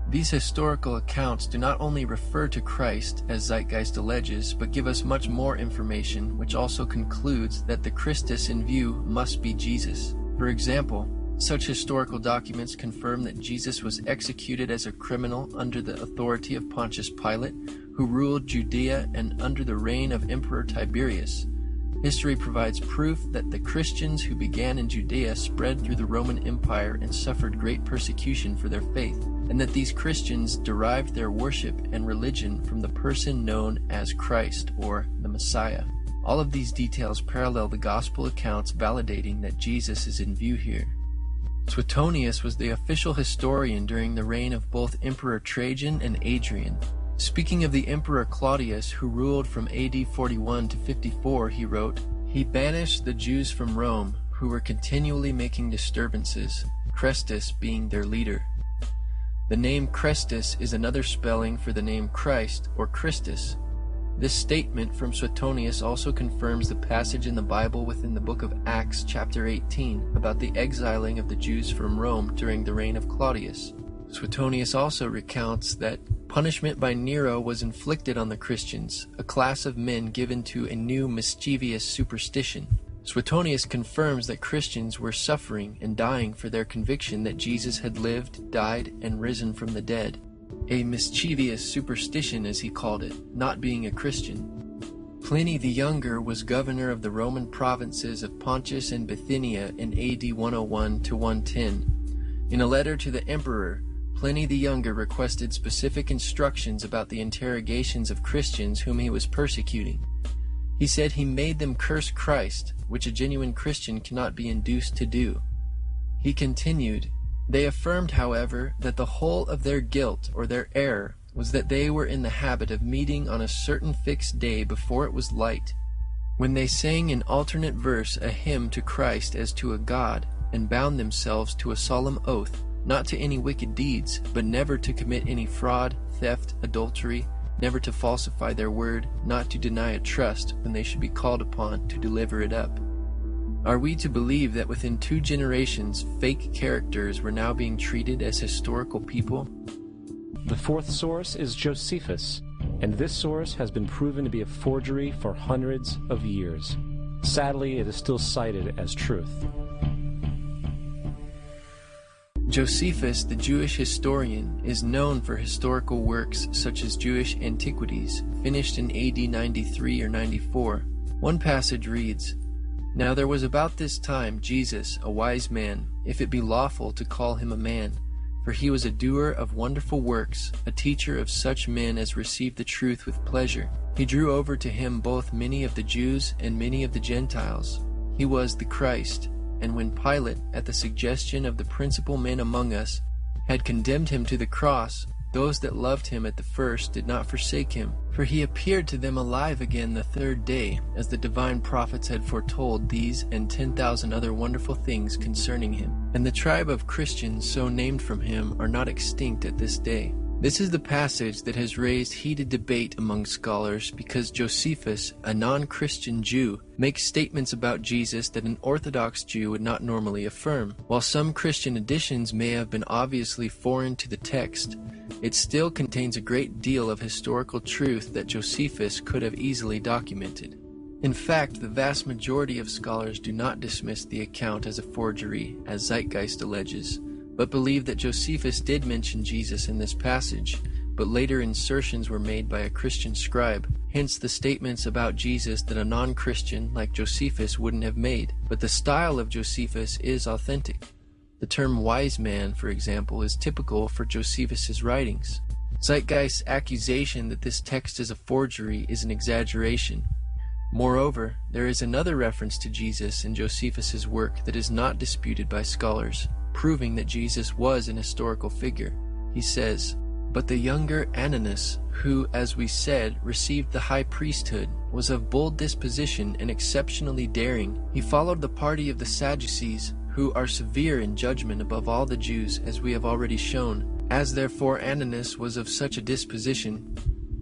These historical accounts do not only refer to Christ, as Zeitgeist alleges, but give us much more information, which also concludes that the Christus in view must be Jesus. For example, such historical documents confirm that Jesus was executed as a criminal under the authority of Pontius Pilate, who ruled Judea and under the reign of Emperor Tiberius. History provides proof that the Christians who began in Judea spread through the Roman Empire and suffered great persecution for their faith, and that these Christians derived their worship and religion from the person known as Christ, or the Messiah. All of these details parallel the gospel accounts, validating that Jesus is in view here. Suetonius was the official historian during the reign of both Emperor Trajan and Adrian. Speaking of the Emperor Claudius, who ruled from AD 41 to 54, he wrote, "He banished the Jews from Rome, who were continually making disturbances, Chrestus being their leader." The name Chrestus is another spelling for the name Christ or Christus. This statement from Suetonius also confirms the passage in the Bible within the book of Acts chapter 18 about the exiling of the Jews from Rome during the reign of Claudius. Suetonius also recounts that punishment by Nero was inflicted on the Christians, a class of men given to a new mischievous superstition. Suetonius confirms that Christians were suffering and dying for their conviction that Jesus had lived, died, and risen from the dead. A mischievous superstition, as he called it, not being a Christian. Pliny the Younger was governor of the Roman provinces of Pontus and Bithynia in AD 101 to 110. In a letter to the emperor, Pliny the Younger requested specific instructions about the interrogations of Christians whom he was persecuting. He said he made them curse Christ, which a genuine Christian cannot be induced to do. He continued, "They affirmed, however, that the whole of their guilt or their error was that they were in the habit of meeting on a certain fixed day before it was light, when they sang in alternate verse a hymn to Christ as to a God, and bound themselves to a solemn oath, not to any wicked deeds, but never to commit any fraud, theft, adultery, never to falsify their word, not to deny a trust when they should be called upon to deliver it up." Are we to believe that within 2 generations, fake characters were now being treated as historical people? The fourth source is Josephus, and this source has been proven to be a forgery for hundreds of years. Sadly, it is still cited as truth. Josephus, the Jewish historian, is known for historical works such as Jewish Antiquities, finished in AD 93 or 94. One passage reads, "Now there was about this time Jesus, a wise man, if it be lawful to call him a man, for he was a doer of wonderful works, a teacher of such men as received the truth with pleasure. He drew over to him both many of the Jews and many of the Gentiles. He was the Christ. And when Pilate, at the suggestion of the principal men among us, had condemned him to the cross, those that loved him at the first did not forsake him, for he appeared to them alive again the 3rd day, as the divine prophets had foretold these and 10,000 other wonderful things concerning him. And the tribe of Christians so named from him are not extinct at this day." This is the passage that has raised heated debate among scholars because Josephus, a non-Christian Jew, makes statements about Jesus that an Orthodox Jew would not normally affirm. While some Christian additions may have been obviously foreign to the text, it still contains a great deal of historical truth that Josephus could have easily documented. In fact, the vast majority of scholars do not dismiss the account as a forgery, as Zeitgeist alleges, but believe that Josephus did mention Jesus in this passage, but later insertions were made by a Christian scribe, hence the statements about Jesus that a non-Christian like Josephus wouldn't have made, but the style of Josephus is authentic. The term wise man, for example, is typical for Josephus's writings. Zeitgeist's accusation that this text is a forgery is an exaggeration. Moreover, there is another reference to Jesus in Josephus's work that is not disputed by scholars, proving that Jesus was an historical figure. He says, "But the younger Ananus, who, as we said, received the high priesthood, was of bold disposition and exceptionally daring. He followed the party of the Sadducees, who are severe in judgment above all the Jews, as we have already shown. As therefore Ananus was of such a disposition,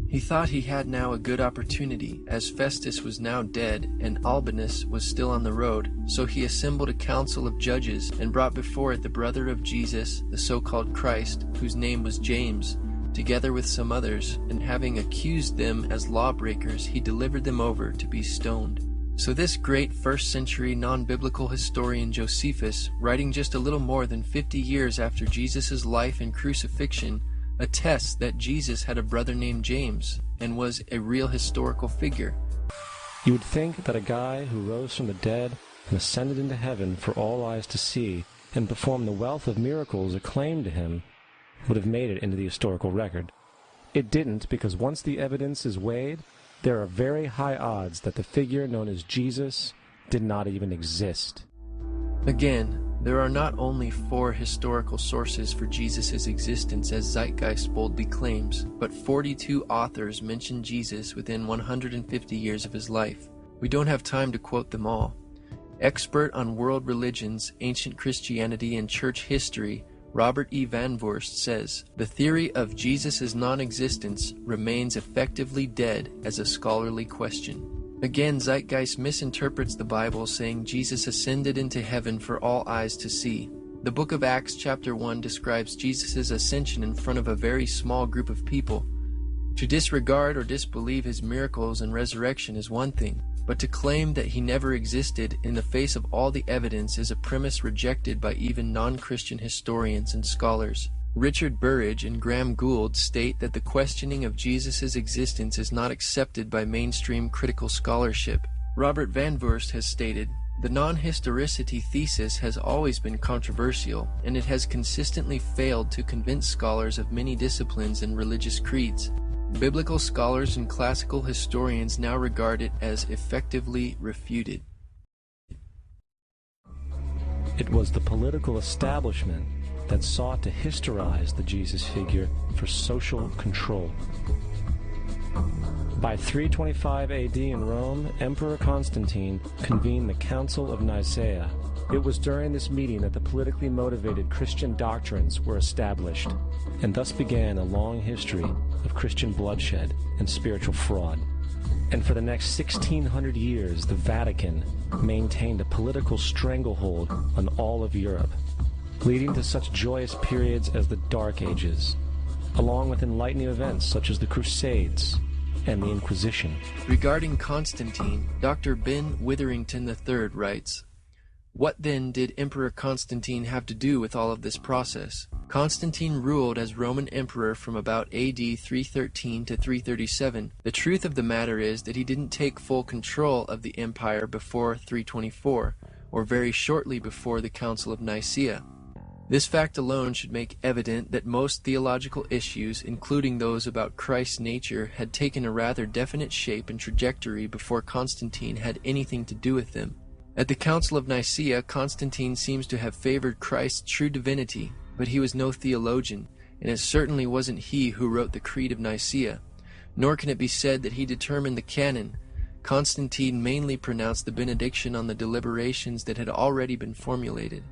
he thought he had now a good opportunity, as Festus was now dead, and Albinus was still on the road. So he assembled a council of judges, and brought before it the brother of Jesus, the so-called Christ, whose name was James, together with some others, and having accused them as lawbreakers, he delivered them over to be stoned." So this great first-century non-biblical historian Josephus, writing just a little more than 50 years after Jesus' life and crucifixion, attests that Jesus had a brother named James and was a real historical figure. You would think that a guy who rose from the dead and ascended into heaven for all eyes to see and performed the wealth of miracles acclaimed to him would have made it into the historical record. It didn't, because once the evidence is weighed, there are very high odds that the figure known as Jesus did not even exist. Again, there are not only 4 historical sources for Jesus' existence as Zeitgeist boldly claims, but 42 authors mention Jesus within 150 years of his life. We don't have time to quote them all. Expert on world religions, ancient Christianity, and church history, Robert E. Van Voorst says, "The theory of Jesus' non-existence remains effectively dead as a scholarly question." Again, Zeitgeist misinterprets the Bible, saying Jesus ascended into heaven for all eyes to see. The book of Acts chapter 1 describes Jesus' ascension in front of a very small group of people. To disregard or disbelieve his miracles and resurrection is one thing, but to claim that he never existed in the face of all the evidence is a premise rejected by even non-Christian historians and scholars. Richard Burridge and Graham Gould state that the questioning of Jesus' existence is not accepted by mainstream critical scholarship. Robert Van Voorst has stated, "The non-historicity thesis has always been controversial, and it has consistently failed to convince scholars of many disciplines and religious creeds. Biblical scholars and classical historians now regard it as effectively refuted." It was the political establishment that sought to historize the Jesus figure for social control. By 325 AD in Rome, Emperor Constantine convened the Council of Nicaea. It was during this meeting that the politically motivated Christian doctrines were established, and thus began a long history of Christian bloodshed and spiritual fraud. And for the next 1600 years, the Vatican maintained a political stranglehold on all of Europe, leading to such joyous periods as the Dark Ages, along with enlightening events such as the Crusades and the Inquisition. Regarding Constantine, Dr. Ben Witherington III writes, "What then did Emperor Constantine have to do with all of this process? Constantine ruled as Roman Emperor from about AD 313 to 337. The truth of the matter is that he didn't take full control of the empire before 324, or very shortly before the Council of Nicaea. This fact alone should make evident that most theological issues, including those about Christ's nature, had taken a rather definite shape and trajectory before Constantine had anything to do with them. At the Council of Nicaea, Constantine seems to have favored Christ's true divinity, but he was no theologian, and it certainly wasn't he who wrote the Creed of Nicaea, nor can it be said that he determined the canon. Constantine mainly pronounced the benediction on the deliberations that had already been formulated.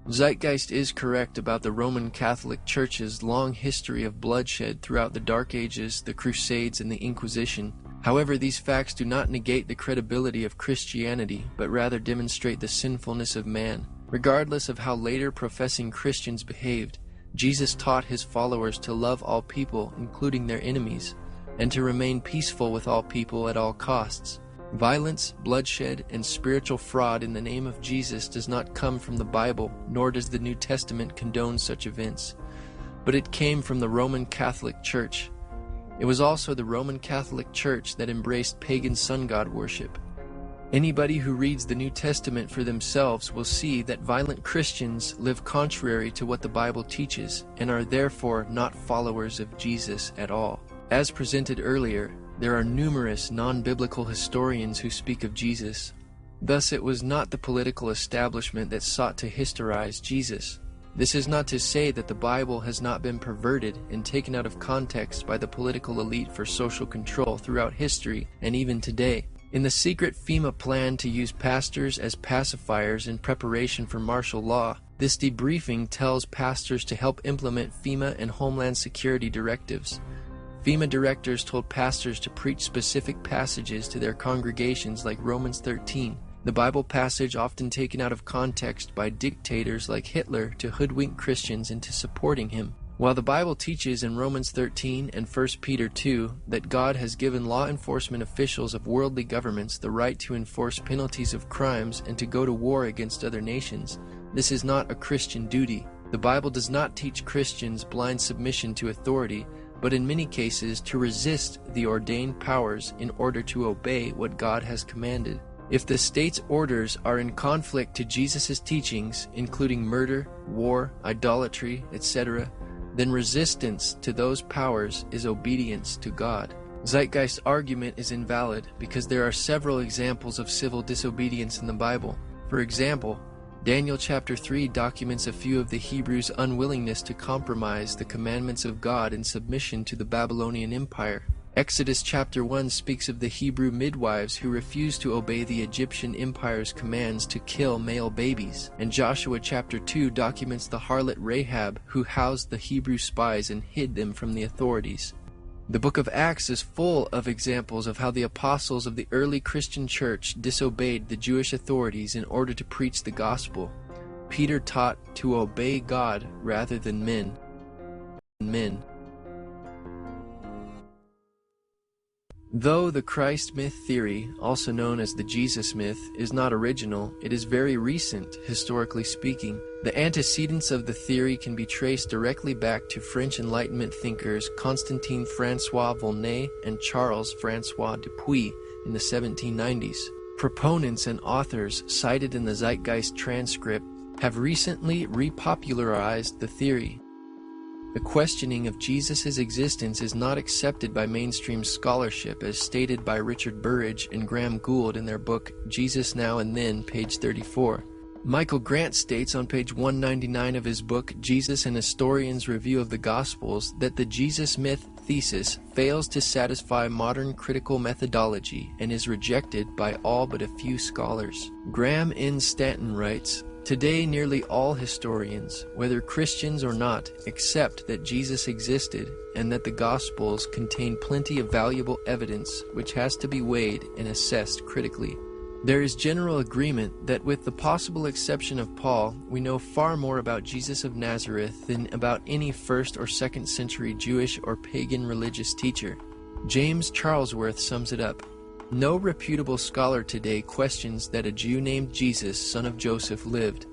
Zeitgeist is correct about the Roman Catholic Church's long history of bloodshed throughout the Dark Ages, the Crusades, and the Inquisition. However, these facts do not negate the credibility of Christianity, but rather demonstrate the sinfulness of man. Regardless of how later professing Christians behaved, Jesus taught his followers to love all people, including their enemies, and to remain peaceful with all people at all costs. Violence, bloodshed, and spiritual fraud in the name of Jesus does not come from the Bible, nor does the New Testament condone such events. But it came from the Roman Catholic Church. It was also the Roman Catholic Church that embraced pagan sun god worship. Anybody who reads the New Testament for themselves will see that violent Christians live contrary to what the Bible teaches and are therefore not followers of Jesus at all. As presented earlier, there are numerous non-biblical historians who speak of Jesus. Thus, it was not the political establishment that sought to historize Jesus. This is not to say that the Bible has not been perverted and taken out of context by the political elite for social control throughout history and even today. In the secret FEMA plan to use pastors as pacifiers in preparation for martial law, this debriefing tells pastors to help implement FEMA and Homeland Security directives. FEMA directors told pastors to preach specific passages to their congregations like Romans 13, the Bible passage often taken out of context by dictators like Hitler to hoodwink Christians into supporting him. While the Bible teaches in Romans 13 and 1 Peter 2 that God has given law enforcement officials of worldly governments the right to enforce penalties of crimes and to go to war against other nations, this is not a Christian duty. The Bible does not teach Christians blind submission to authority, but in many cases to resist the ordained powers in order to obey what God has commanded. If the state's orders are in conflict to Jesus' teachings, including murder, war, idolatry, etc., then resistance to those powers is obedience to God. Zeitgeist's argument is invalid because there are several examples of civil disobedience in the Bible. For example, Daniel chapter 3 documents a few of the Hebrews' unwillingness to compromise the commandments of God in submission to the Babylonian Empire. Exodus chapter 1 speaks of the Hebrew midwives who refused to obey the Egyptian Empire's commands to kill male babies. And Joshua chapter 2 documents the harlot Rahab who housed the Hebrew spies and hid them from the authorities. The book of Acts is full of examples of how the apostles of the early Christian church disobeyed the Jewish authorities in order to preach the gospel. Peter taught to obey God rather than men. Though the Christ myth theory, also known as the Jesus myth, is not original, it is very recent, historically speaking. The antecedents of the theory can be traced directly back to French Enlightenment thinkers Constantin François Volney and Charles François Dupuy in the 1790s. Proponents and authors cited in the Zeitgeist transcript have recently repopularized the theory. The questioning of Jesus' existence is not accepted by mainstream scholarship, as stated by Richard Burridge and Graham Gould in their book Jesus Now and Then, page 34. Michael Grant states on page 199 of his book Jesus, an Historian's Review of the Gospels that the Jesus myth thesis fails to satisfy modern critical methodology and is rejected by all but a few scholars. Graham N. Stanton writes, "Today nearly all historians, whether Christians or not, accept that Jesus existed and that the Gospels contain plenty of valuable evidence which has to be weighed and assessed critically. There is general agreement that with the possible exception of Paul, we know far more about Jesus of Nazareth than about any 1st or 2nd century Jewish or pagan religious teacher." James Charlesworth sums it up. "No reputable scholar today questions that a Jew named Jesus, son of Joseph, lived.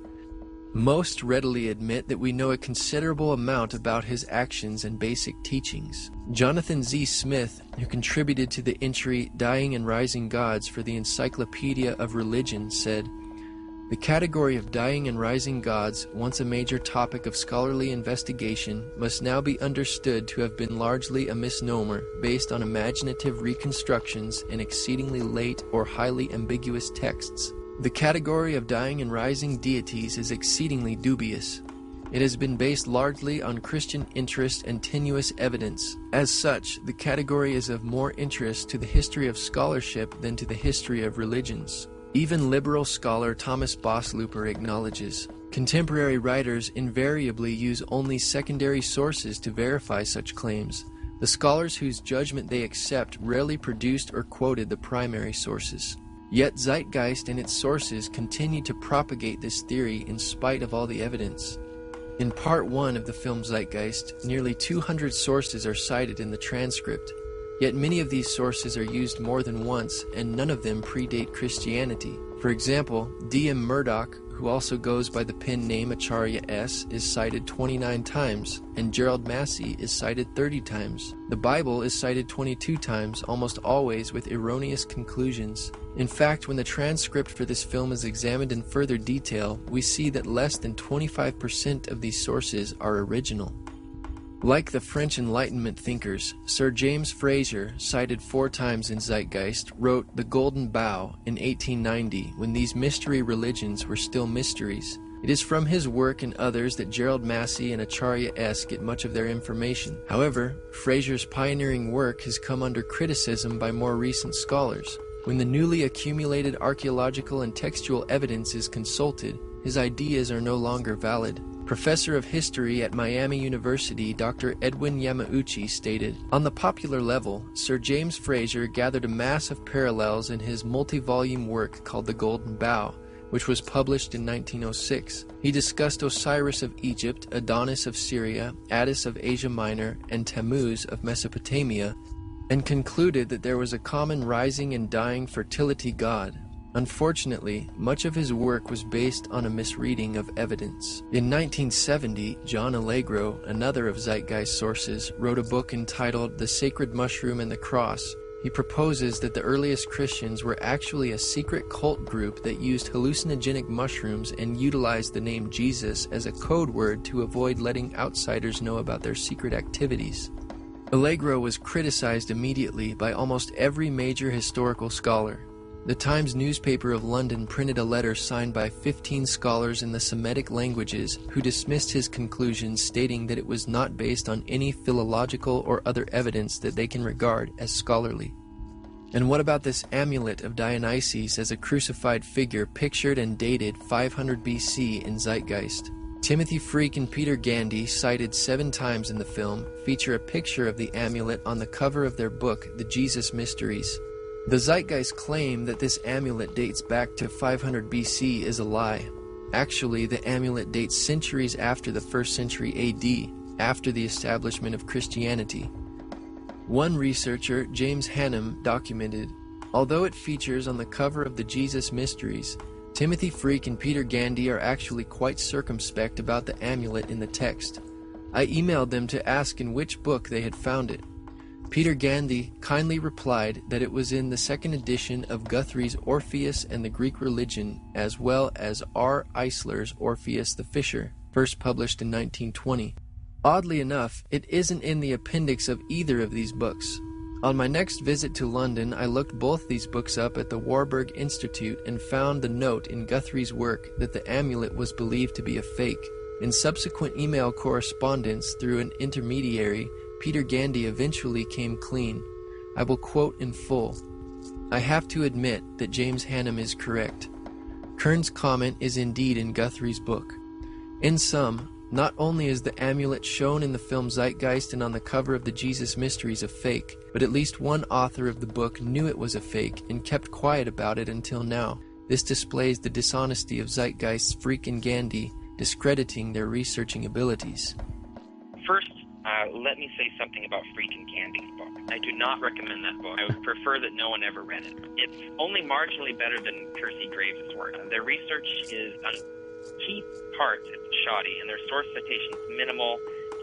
Most readily admit that we know a considerable amount about his actions and basic teachings." Jonathan Z. Smith, who contributed to the entry Dying and Rising Gods for the Encyclopedia of Religion, said, "The category of dying and rising gods, once a major topic of scholarly investigation, must now be understood to have been largely a misnomer based on imaginative reconstructions and exceedingly late or highly ambiguous texts. The category of dying and rising deities is exceedingly dubious. It has been based largely on Christian interest and tenuous evidence. As such, the category is of more interest to the history of scholarship than to the history of religions." Even liberal scholar Thomas Bosslooper acknowledges, "Contemporary writers invariably use only secondary sources to verify such claims. The scholars whose judgment they accept rarely produced or quoted the primary sources." Yet Zeitgeist and its sources continue to propagate this theory in spite of all the evidence. In part 1 of the film Zeitgeist, nearly 200 sources are cited in the transcript. Yet many of these sources are used more than once, and none of them predate Christianity. For example, D.M. Murdoch, who also goes by the pen name Acharya S., is cited 29 times, and Gerald Massey is cited 30 times. The Bible is cited 22 times, almost always with erroneous conclusions. In fact, when the transcript for this film is examined in further detail, we see that less than 25% of these sources are original. Like the French Enlightenment thinkers, Sir James Frazer, cited 4 times in Zeitgeist, wrote The Golden Bough in 1890 when these mystery religions were still mysteries. It is from his work and others that Gerald Massey and Acharya S. get much of their information. However, Frazer's pioneering work has come under criticism by more recent scholars. When the newly accumulated archaeological and textual evidence is consulted, his ideas are no longer valid. Professor of History at Miami University, Dr. Edwin Yamauchi stated, "On the popular level, Sir James Frazer gathered a mass of parallels in his multi-volume work called The Golden Bough, which was published in 1906. He discussed Osiris of Egypt, Adonis of Syria, Attis of Asia Minor, and Tammuz of Mesopotamia, and concluded that there was a common rising and dying fertility god. Unfortunately, much of his work was based on a misreading of evidence." In 1970, John Allegro, another of Zeitgeist sources, wrote a book entitled The Sacred Mushroom and the Cross. He proposes that the earliest Christians were actually a secret cult group that used hallucinogenic mushrooms and utilized the name Jesus as a code word to avoid letting outsiders know about their secret activities. Allegro was criticized immediately by almost every major historical scholar. The Times newspaper of London printed a letter signed by 15 scholars in the Semitic languages who dismissed his conclusions, stating that it was not based on any philological or other evidence that they can regard as scholarly. And what about this amulet of Dionysus as a crucified figure pictured and dated 500 BC in Zeitgeist? Timothy Freak and Peter Gandy, cited 7 times in the film, feature a picture of the amulet on the cover of their book, The Jesus Mysteries. The Zeitgeist claim that this amulet dates back to 500 BC is a lie. Actually, the amulet dates centuries after the 1st century AD, after the establishment of Christianity. One researcher, James Hannum, documented, "Although it features on the cover of the Jesus Mysteries, Timothy Freak and Peter Gandy are actually quite circumspect about the amulet in the text. I emailed them to ask in which book they had found it. Peter Gandy kindly replied that it was in the 2nd edition of Guthrie's Orpheus and the Greek Religion, as well as R. Eisler's Orpheus the Fisher, first published in 1920. Oddly enough, it isn't in the appendix of either of these books. On my next visit to London, I looked both these books up at the Warburg Institute and found the note in Guthrie's work that the amulet was believed to be a fake. In subsequent email correspondence through an intermediary, Peter Gandy eventually came clean. I will quote in full. I have to admit that James Hannum is correct. Kern's comment is indeed in Guthrie's book. In sum, not only is the amulet shown in the film Zeitgeist and on the cover of the Jesus Mysteries a fake, but at least one author of the book knew it was a fake and kept quiet about it until now. This displays the dishonesty of Zeitgeist's Freak and Gandy, discrediting their researching abilities. First, let me say something about Freak and Gandy's book. I do not recommend that book. I would prefer that no one ever read it. It's only marginally better than Percy Graves' work. Their research is on key parts shoddy, and their source citations minimal,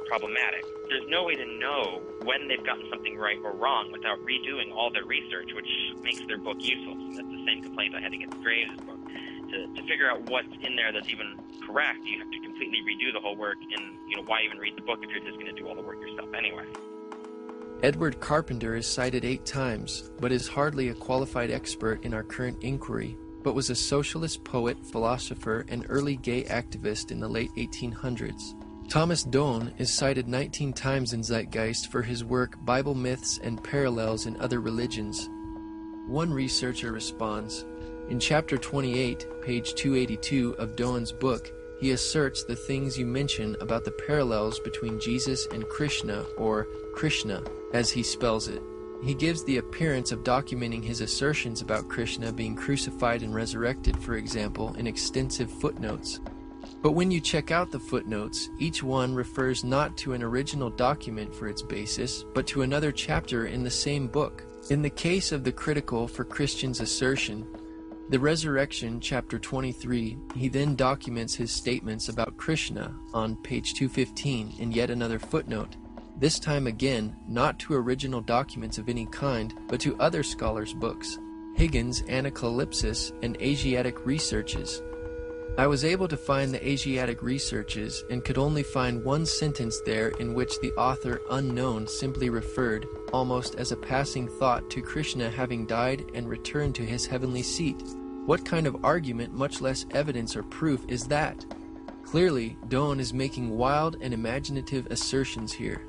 problematic. There's no way to know when they've gotten something right or wrong without redoing all their research, which makes their book useless. And that's the same complaint I had against Graves' book. To figure out what's in there that's even correct, you have to completely redo the whole work, and why even read the book if you're just going to do all the work yourself anyway. Edward Carpenter is cited 8 times, but is hardly a qualified expert in our current inquiry, but was a socialist poet, philosopher, and early gay activist in the late 1800s. Thomas Doane is cited 19 times in Zeitgeist for his work Bible Myths and Parallels in Other Religions. One researcher responds, in chapter 28, page 282 of Doane's book, he asserts the things you mention about the parallels between Jesus and Krishna, or Krishna, as he spells it. He gives the appearance of documenting his assertions about Krishna being crucified and resurrected, for example, in extensive footnotes. But when you check out the footnotes, each one refers not to an original document for its basis, but to another chapter in the same book. In the case of the critical for Christian's assertion, The Resurrection, chapter 23, he then documents his statements about Krishna on page 215 in yet another footnote, this time again not to original documents of any kind, but to other scholars' books, Higgins' Anacalypsis and Asiatic Researches. I was able to find the Asiatic Researches and could only find one sentence there in which the author unknown simply referred, almost as a passing thought, to Krishna having died and returned to his heavenly seat. What kind of argument, much less evidence or proof, is that? Clearly, Doan is making wild and imaginative assertions here.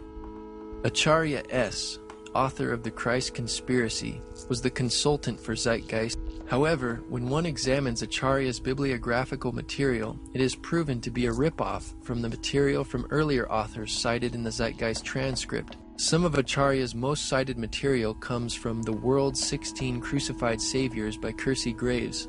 Acharya S., author of The Christ Conspiracy, was the consultant for Zeitgeist. However, when one examines Acharya's bibliographical material, it is proven to be a ripoff from the material from earlier authors cited in the Zeitgeist transcript. Some of Acharya's most cited material comes from The World's 16 Crucified Saviors by Kersey Graves.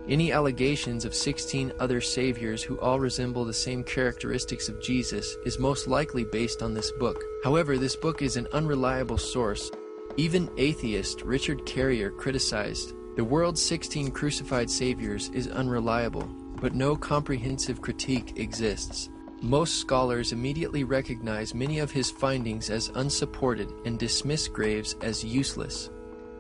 Any allegations of 16 other saviors who all resemble the same characteristics of Jesus is most likely based on this book. However, this book is an unreliable source. Even atheist Richard Carrier criticized, "The World's 16 Crucified Saviors is unreliable, but no comprehensive critique exists." Most scholars immediately recognize many of his findings as unsupported and dismiss Graves as useless.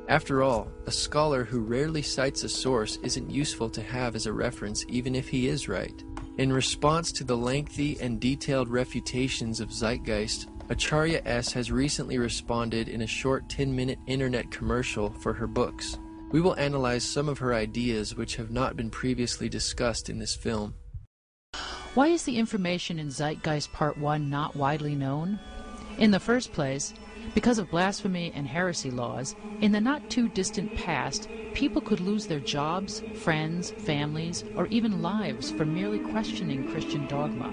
After all, a scholar who rarely cites a source isn't useful to have as a reference even if he is right. In response to the lengthy and detailed refutations of Zeitgeist, Acharya S. has recently responded in a short 10-minute internet commercial for her books. We will analyze some of her ideas which have not been previously discussed in this film. Why is the information in Zeitgeist Part 1 not widely known? In the first place, because of blasphemy and heresy laws, in the not-too-distant past, people could lose their jobs, friends, families, or even lives for merely questioning Christian dogma,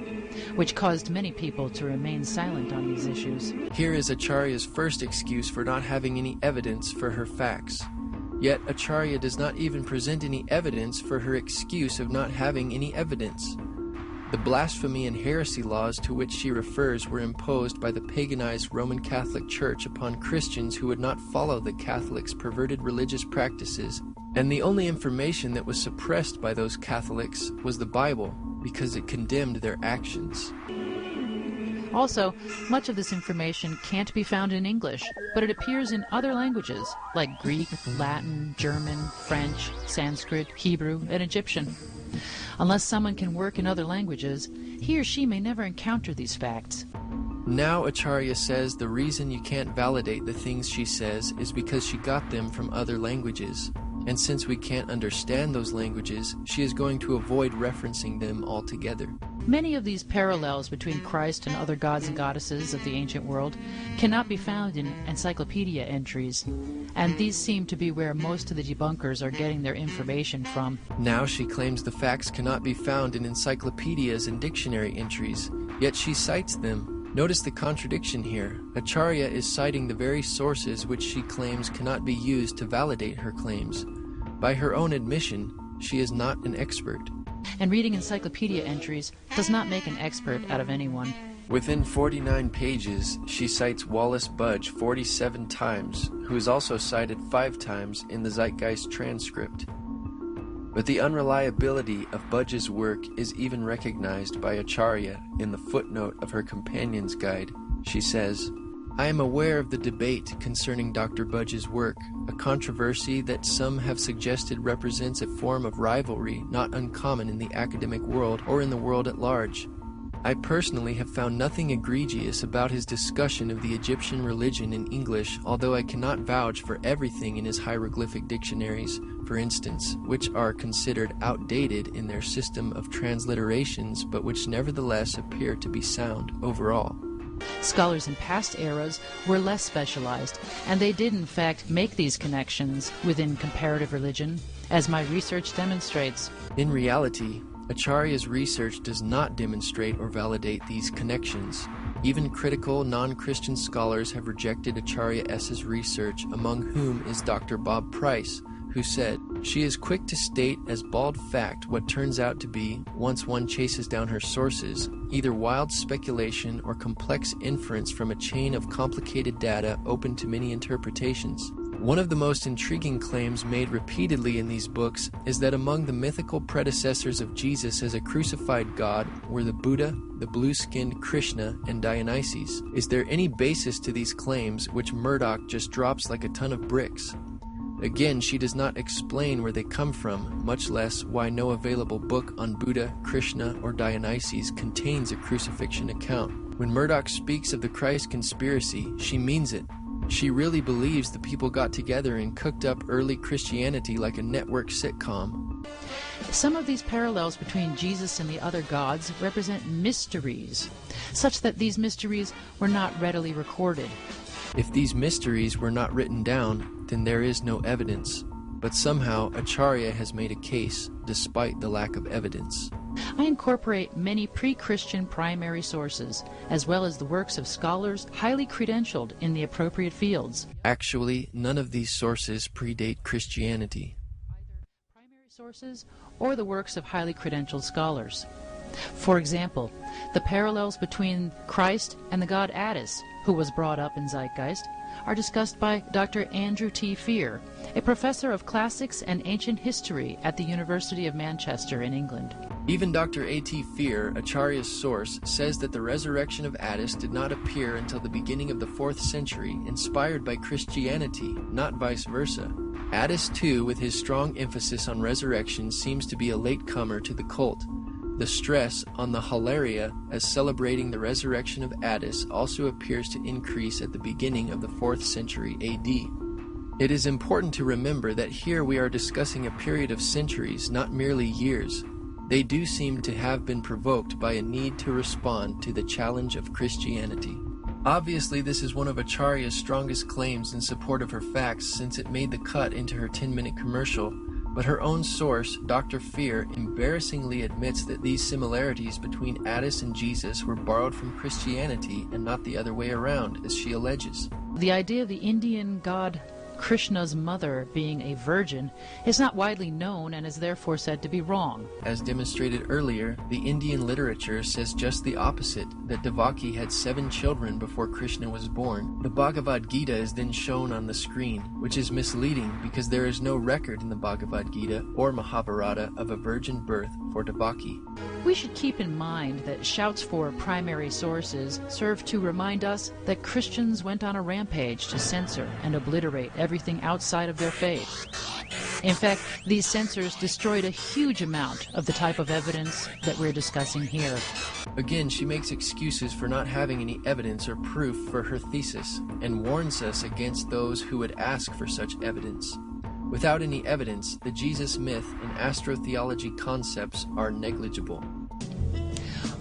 which caused many people to remain silent on these issues. Here is Acharya's first excuse for not having any evidence for her facts. Yet Acharya does not even present any evidence for her excuse of not having any evidence. The blasphemy and heresy laws to which she refers were imposed by the paganized Roman Catholic Church upon Christians who would not follow the Catholics' perverted religious practices, and the only information that was suppressed by those Catholics was the Bible, because it condemned their actions. Also, much of this information can't be found in English, but it appears in other languages, like Greek, Latin, German, French, Sanskrit, Hebrew, and Egyptian. Unless someone can work in other languages, he or she may never encounter these facts. Now Acharya says the reason you can't validate the things she says is because she got them from other languages. And since we can't understand those languages, she is going to avoid referencing them altogether. Many of these parallels between Christ and other gods and goddesses of the ancient world cannot be found in encyclopedia entries, and these seem to be where most of the debunkers are getting their information from. Now she claims the facts cannot be found in encyclopedias and dictionary entries, yet she cites them. Notice the contradiction here. Acharya is citing the very sources which she claims cannot be used to validate her claims. By her own admission, she is not an expert. And reading encyclopedia entries does not make an expert out of anyone. Within 49 pages, she cites Wallace Budge 47 times, who is also cited 5 times in the Zeitgeist transcript. But the unreliability of Budge's work is even recognized by Acharya in the footnote of her companion's guide. She says, "I am aware of the debate concerning Dr. Budge's work, a controversy that some have suggested represents a form of rivalry not uncommon in the academic world or in the world at large. I personally have found nothing egregious about his discussion of the Egyptian religion in English, although I cannot vouch for everything in his hieroglyphic dictionaries, for instance, which are considered outdated in their system of transliterations, but which nevertheless appear to be sound overall." Scholars in past eras were less specialized, and they did in fact make these connections within comparative religion, as my research demonstrates. In reality, Acharya's research does not demonstrate or validate these connections. Even critical non-Christian scholars have rejected Acharya S.'s research, among whom is Dr. Bob Price, who said, "She is quick to state as bald fact what turns out to be, once one chases down her sources, either wild speculation or complex inference from a chain of complicated data open to many interpretations. One of the most intriguing claims made repeatedly in these books is that among the mythical predecessors of Jesus as a crucified god were the Buddha, the blue-skinned Krishna, and Dionysus. Is there any basis to these claims which Murdoch just drops like a ton of bricks? Again, she does not explain where they come from, much less why no available book on Buddha, Krishna, or Dionysus contains a crucifixion account. When Murdoch speaks of the Christ conspiracy, she means it. She really believes the people got together and cooked up early Christianity like a network sitcom. Some of these parallels between Jesus and the other gods represent mysteries, such that these mysteries were not readily recorded. If these mysteries were not written down, then there is no evidence. But somehow Acharya has made a case, despite the lack of evidence. I incorporate many pre-Christian primary sources, as well as the works of scholars highly credentialed in the appropriate fields. Actually, none of these sources predate Christianity. Either primary sources or the works of highly credentialed scholars. For example, the parallels between Christ and the god Attis, who was brought up in Zeitgeist, are discussed by Dr. Andrew T. Fear, a professor of classics and ancient history at the University of Manchester in England. Even Dr. A.T. Fear, Acharya's source, says that the resurrection of Attis did not appear until the beginning of the 4th century, inspired by Christianity, not vice versa. Attis, too, with his strong emphasis on resurrection, seems to be a latecomer to the cult. The stress on the Hilaria as celebrating the resurrection of Attis also appears to increase at the beginning of the 4th century A.D. It is important to remember that here we are discussing a period of centuries, not merely years. They do seem to have been provoked by a need to respond to the challenge of Christianity. Obviously, this is one of Acharya's strongest claims in support of her facts, since it made the cut into her 10-minute commercial. But her own source, Dr. Fear, embarrassingly admits that these similarities between Attis and Jesus were borrowed from Christianity and not the other way around, as she alleges. The idea of the Indian god Krishna's mother being a virgin is not widely known and is therefore said to be wrong. As demonstrated earlier, the Indian literature says just the opposite, that Devaki had 7 children before Krishna was born. The Bhagavad Gita is then shown on the screen, which is misleading because there is no record in the Bhagavad Gita or Mahabharata of a virgin birth for Devaki. We should keep in mind that shouts for primary sources serve to remind us that Christians went on a rampage to censor and obliterate everything outside of their faith. In fact, these censors destroyed a huge amount of the type of evidence that we're discussing here. Again, she makes excuses for not having any evidence or proof for her thesis, and warns us against those who would ask for such evidence. Without any evidence, the Jesus myth and astrotheology concepts are negligible.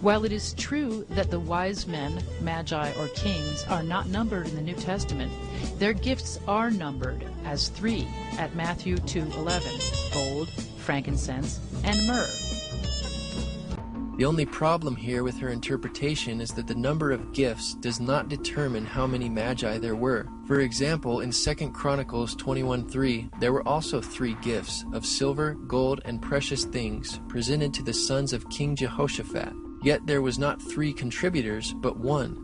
While it is true that the wise men, magi, or kings are not numbered in the New Testament, their gifts are numbered as 3 at Matthew 2:11, gold, frankincense, and myrrh. The only problem here with her interpretation is that the number of gifts does not determine how many magi there were. For example, in 2 Chronicles 21:3, there were also 3 gifts of silver, gold, and precious things presented to the sons of King Jehoshaphat. Yet there was not 3 contributors, but 1.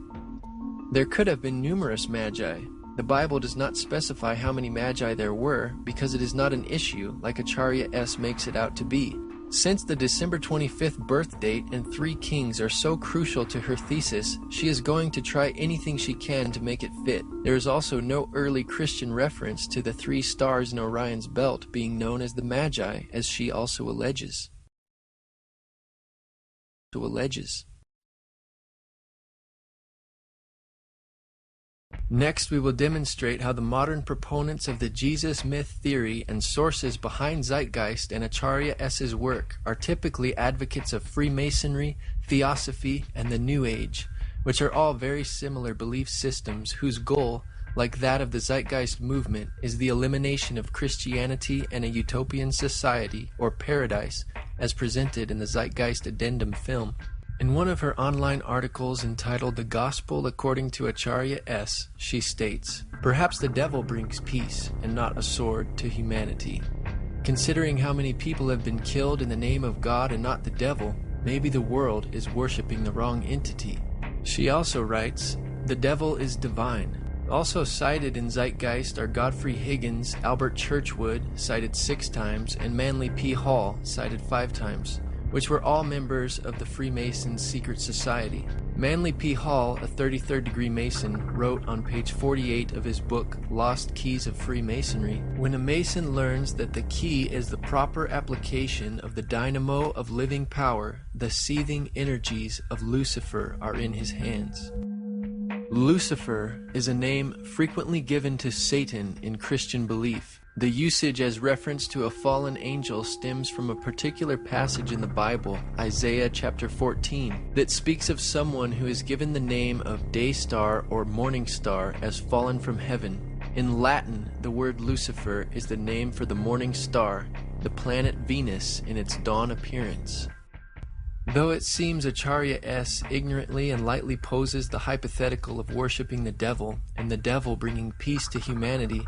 There could have been numerous magi. The Bible does not specify how many magi there were because it is not an issue like Acharya S. makes it out to be. Since the December 25th birth date and 3 kings are so crucial to her thesis, she is going to try anything she can to make it fit. There is also no early Christian reference to the 3 stars in Orion's belt being known as the Magi, as she also alleges. Next, we will demonstrate how the modern proponents of the Jesus myth theory and sources behind Zeitgeist and Acharya S.'s work are typically advocates of Freemasonry, Theosophy, and the New Age, which are all very similar belief systems whose goal, like that of the Zeitgeist movement, is the elimination of Christianity and a utopian society, or paradise, as presented in the Zeitgeist Addendum film. In one of her online articles entitled The Gospel According to Acharya S., she states, "Perhaps the devil brings peace, and not a sword, to humanity. Considering how many people have been killed in the name of God and not the devil, maybe the world is worshiping the wrong entity." She also writes, "The devil is divine. Also cited in Zeitgeist are Godfrey Higgins, Albert Churchwood, cited 6 times, and Manly P. Hall, cited 5 times, which were all members of the Freemasons' secret society. Manly P. Hall, a 33rd degree Mason, wrote on page 48 of his book, Lost Keys of Freemasonry, "When a Mason learns that the key is the proper application of the dynamo of living power, the seething energies of Lucifer are in his hands." Lucifer is a name frequently given to Satan in Christian belief. The usage as reference to a fallen angel stems from a particular passage in the Bible, Isaiah chapter 14, that speaks of someone who is given the name of day star or morning star as fallen from heaven. In Latin, the word Lucifer is the name for the morning star, the planet Venus in its dawn appearance. Though it seems Acharya S. ignorantly and lightly poses the hypothetical of worshipping the devil, and the devil bringing peace to humanity,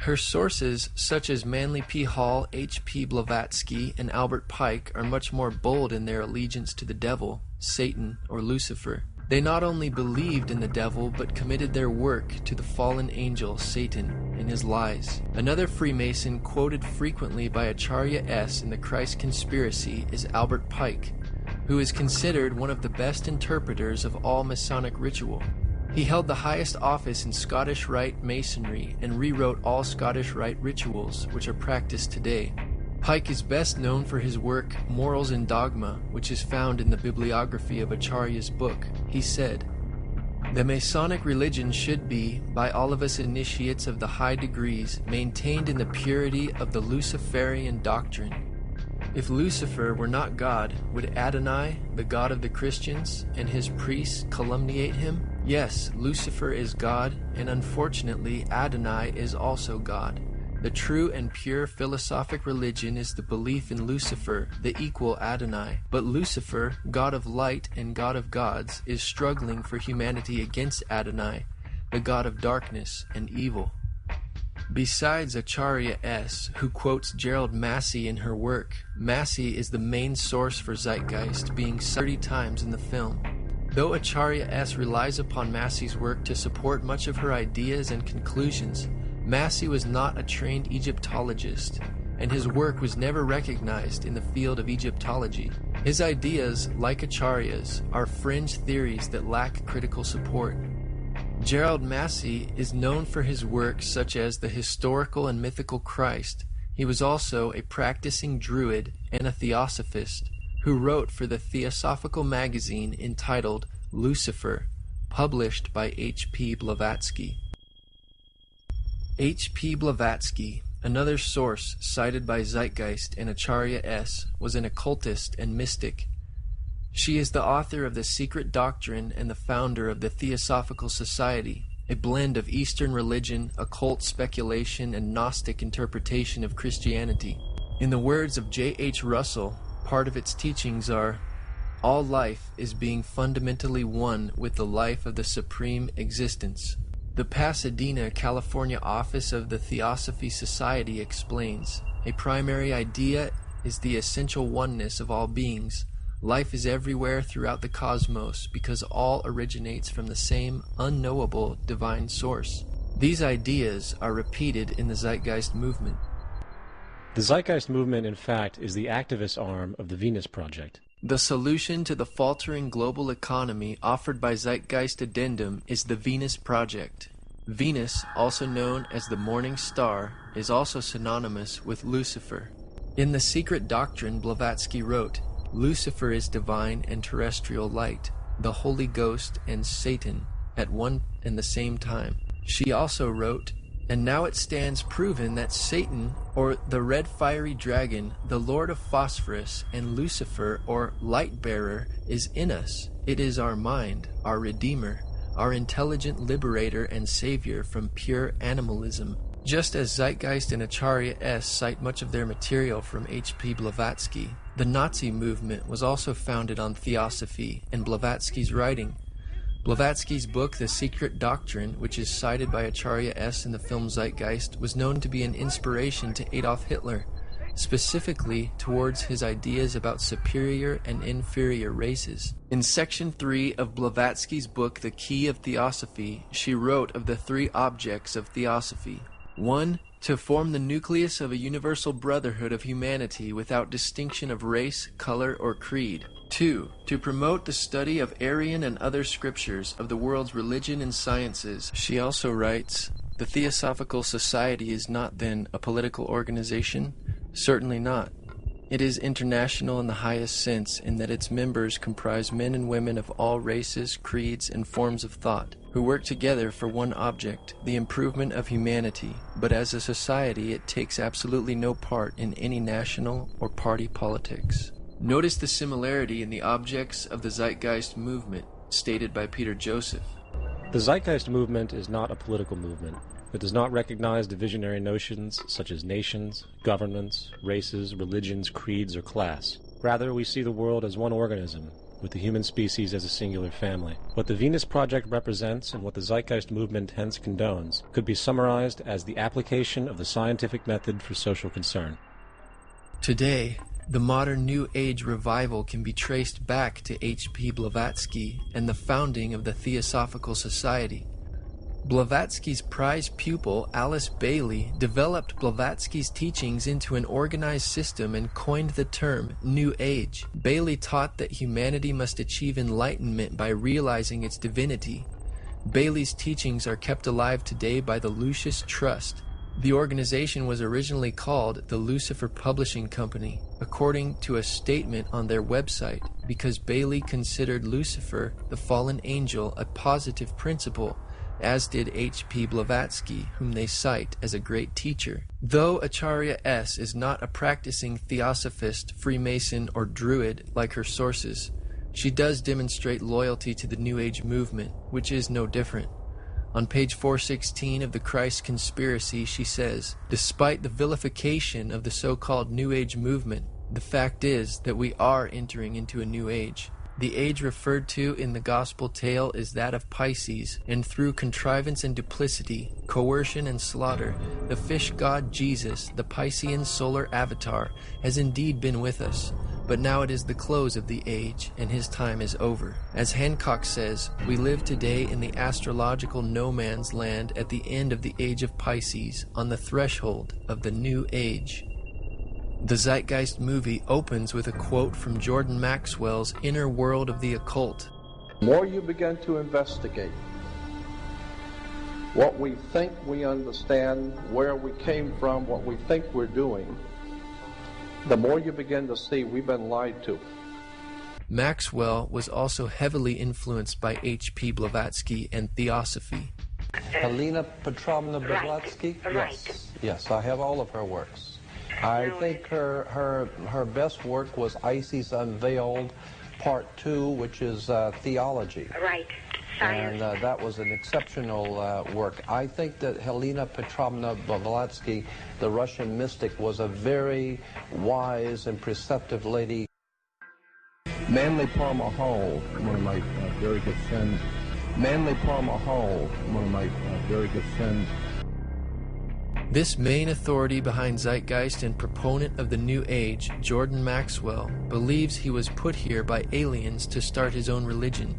her sources, such as Manly P. Hall, H. P. Blavatsky, and Albert Pike, are much more bold in their allegiance to the devil, Satan, or Lucifer. They not only believed in the devil, but committed their work to the fallen angel, Satan, and his lies. Another Freemason quoted frequently by Acharya S. in the Christ Conspiracy is Albert Pike, who is considered one of the best interpreters of all Masonic ritual. He held the highest office in Scottish Rite Masonry and rewrote all Scottish Rite rituals, which are practiced today. Pike is best known for his work Morals and Dogma, which is found in the bibliography of Acharya's book. He said, "The Masonic religion should be, by all of us initiates of the high degrees, maintained in the purity of the Luciferian doctrine. If Lucifer were not God, would Adonai, the God of the Christians, and his priests calumniate him? Yes, Lucifer is God, and unfortunately Adonai is also God. The true and pure philosophic religion is the belief in Lucifer, the equal Adonai. But Lucifer, God of light and God of gods, is struggling for humanity against Adonai, the God of darkness and evil." Besides Acharya S., who quotes Gerald Massey in her work, Massey is the main source for Zeitgeist, being 30 times in the film. Though Acharya S. relies upon Massey's work to support much of her ideas and conclusions, Massey was not a trained Egyptologist, and his work was never recognized in the field of Egyptology. His ideas, like Acharya's, are fringe theories that lack critical support. Gerald Massey is known for his works such as The Historical and Mythical Christ. He was also a practicing Druid and a Theosophist who wrote for the Theosophical magazine entitled Lucifer, published by H. P. Blavatsky. H. P. Blavatsky, another source cited by Zeitgeist and Acharya S., was an occultist and mystic. She is the author of The Secret Doctrine and the founder of the Theosophical Society, a blend of Eastern religion, occult speculation, and Gnostic interpretation of Christianity. In the words of J. H. Russell, part of its teachings are, "All life is being fundamentally one with the life of the Supreme Existence." The Pasadena, California office of the Theosophy Society explains, "A primary idea is the essential oneness of all beings. Life is everywhere throughout the cosmos because all originates from the same unknowable divine source." These ideas are repeated in the Zeitgeist movement. The Zeitgeist movement, in fact, is the activist arm of the Venus Project. The solution to the faltering global economy offered by Zeitgeist Addendum is the Venus Project. Venus, also known as the morning star, is also synonymous with Lucifer. In The Secret Doctrine, Blavatsky wrote, "Lucifer is divine and terrestrial light, the Holy Ghost and Satan at one and the same time." She also wrote, "And now it stands proven that Satan, or the red fiery dragon, the Lord of Phosphorus, and Lucifer, or light-bearer, is in us. It is our mind, our Redeemer, our intelligent liberator and savior from pure animalism." Just as Zeitgeist and Acharya S. cite much of their material from H. P. Blavatsky, the Nazi movement was also founded on theosophy and Blavatsky's writing. Blavatsky's book, The Secret Doctrine, which is cited by Acharya S. in the film Zeitgeist, was known to be an inspiration to Adolf Hitler. specifically towards his ideas about superior and inferior races. In Section 3 of Blavatsky's book The Key of Theosophy, she wrote of the three objects of theosophy. 1. To form the nucleus of a universal brotherhood of humanity without distinction of race, color, or creed. 2. To promote the study of Aryan and other scriptures of the world's religion and sciences. She also writes, the Theosophical Society is not then a political organization? Certainly not. It is international in the highest sense in that its members comprise men and women of all races, creeds, and forms of thought, who work together for one object, the improvement of humanity, but as a society it takes absolutely no part in any national or party politics. Notice the similarity in the objects of the Zeitgeist movement, stated by Peter Joseph. The Zeitgeist movement is not a political movement. It does not recognize divisionary notions such as nations, governments, races, religions, creeds, or class. Rather, we see the world as one organism, with the human species as a singular family. What the Venus Project represents and what the Zeitgeist movement hence condones could be summarized as the application of the scientific method for social concern. Today, the modern New Age revival can be traced back to H.P. Blavatsky and the founding of the Theosophical Society. Blavatsky's prize pupil, Alice Bailey, developed Blavatsky's teachings into an organized system and coined the term New Age. Bailey taught that humanity must achieve enlightenment by realizing its divinity. Bailey's teachings are kept alive today by the Lucis Trust. The organization was originally called the Lucifer Publishing Company, according to a statement on their website, because Bailey considered Lucifer, the fallen angel, a positive principle, as did H.P. Blavatsky, whom they cite as a great teacher. Though Acharya S. is not a practicing theosophist, Freemason, or Druid like her sources, she does demonstrate loyalty to the New Age movement, which is no different. On page 416 of the Christ Conspiracy, she says, despite the vilification of the so-called New Age movement, the fact is that we are entering into a new age. The age referred to in the gospel tale is that of Pisces, and through contrivance and duplicity, coercion and slaughter, the fish god Jesus, the Piscean solar avatar, has indeed been with us. But now it is the close of the age, and his time is over. As Hancock says, we live today in the astrological no man's land at the end of the age of Pisces, on the threshold of the new age. The Zeitgeist movie opens with a quote from Jordan Maxwell's Inner World of the Occult. The more you begin to investigate what we think we understand, where we came from, what we think we're doing, the more you begin to see we've been lied to. Maxwell was also heavily influenced by H.P. Blavatsky and Theosophy. Helena Petrovna Blavatsky? Right. Yes, I have all of her works. I think her best work was Isis Unveiled, Part 2, which is theology. Right. Science. And that was an exceptional work. I think that Helena Petrovna Blavatsky, the Russian mystic, was a very wise and perceptive lady. Manly Palmer Hall, one of my very good friends. Manly Palmer Hall, one of my very good friends. This main authority behind Zeitgeist and proponent of the New Age, Jordan Maxwell, believes he was put here by aliens to start his own religion.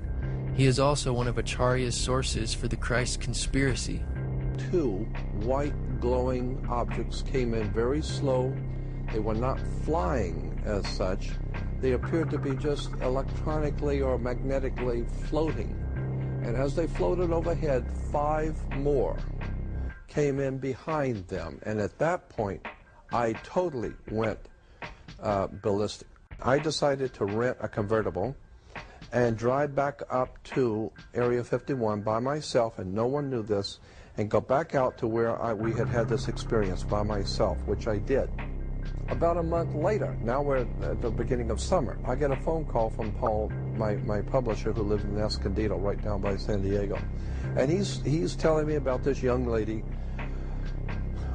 He is also one of Acharya's sources for the Christ Conspiracy. 2 white glowing objects came in very slow. They were not flying as such. They appeared to be just electronically or magnetically floating. And as they floated overhead, 5 more came in behind them, and at that point I totally went ballistic. I decided to rent a convertible and drive back up to Area 51 by myself, and no one knew this, and go back out to where we had had this experience by myself, which I did. About a month later, now we're at the beginning of summer, I get a phone call from Paul, my publisher, who lives in Escondido, right down by San Diego, and he's telling me about this young lady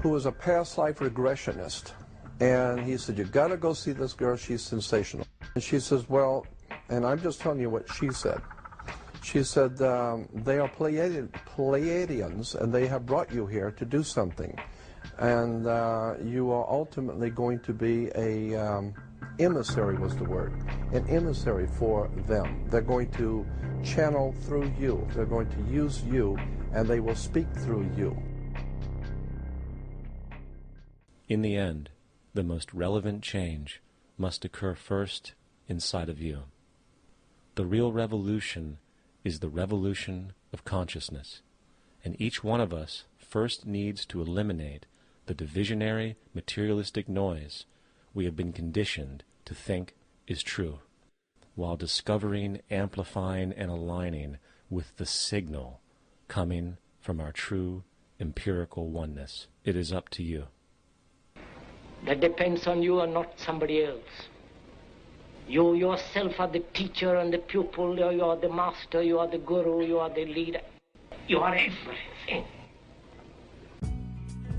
who was a past life regressionist, and he said, you got to go see this girl, she's sensational. And she says, well, and I'm just telling you what she said. She said, they are Pleiadians, and they have brought you here to do something. and you are ultimately going to be a emissary was the word, an emissary for them. They're going to channel through you. They're going to use you, and they will speak through you. In the end, the most relevant change must occur first inside of you. The real revolution is the revolution of consciousness, and each one of us first needs to eliminate the divisionary, materialistic noise we have been conditioned to think is true, while discovering, amplifying, and aligning with the signal coming from our true empirical oneness. It is up to you. That depends on you and not somebody else. You yourself are the teacher and the pupil, you are the master, you are the guru, you are the leader. You are everything.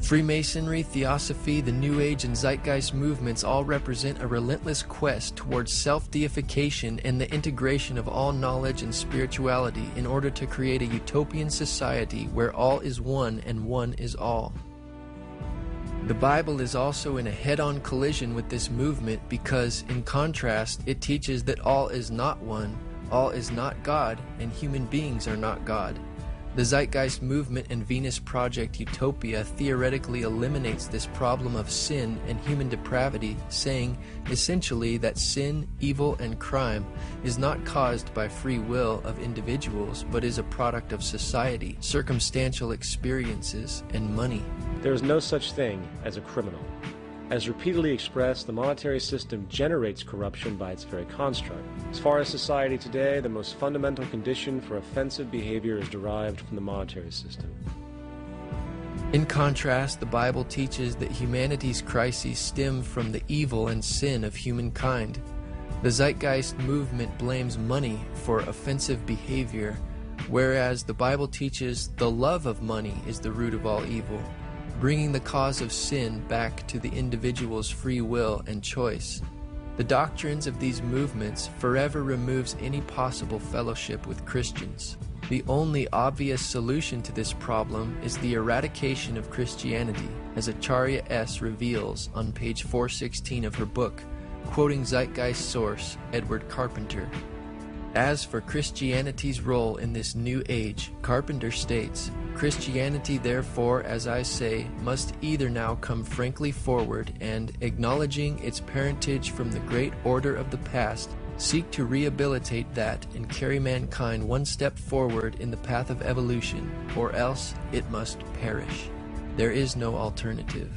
Freemasonry, Theosophy, the New Age, and Zeitgeist movements all represent a relentless quest towards self-deification and the integration of all knowledge and spirituality in order to create a utopian society where all is one and one is all. The Bible is also in a head-on collision with this movement because, in contrast, it teaches that all is not one, all is not God, and human beings are not God. The Zeitgeist movement and Venus Project Utopia theoretically eliminates this problem of sin and human depravity, saying, essentially, that sin, evil, and crime is not caused by free will of individuals, but is a product of society, circumstantial experiences, and money. There is no such thing as a criminal. As repeatedly expressed, the monetary system generates corruption by its very construct. As far as society today, the most fundamental condition for offensive behavior is derived from the monetary system. In contrast, the Bible teaches that humanity's crises stem from the evil and sin of humankind. The Zeitgeist movement blames money for offensive behavior, whereas the Bible teaches the love of money is the root of all evil, bringing the cause of sin back to the individual's free will and choice. The doctrines of these movements forever removes any possible fellowship with Christians. The only obvious solution to this problem is the eradication of Christianity, as Acharya S. reveals on page 416 of her book, quoting Zeitgeist source Edward Carpenter. As for Christianity's role in this new age, Carpenter states, Christianity, therefore, as I say, must either now come frankly forward and, acknowledging its parentage from the great order of the past, seek to rehabilitate that and carry mankind one step forward in the path of evolution, or else it must perish. There is no alternative.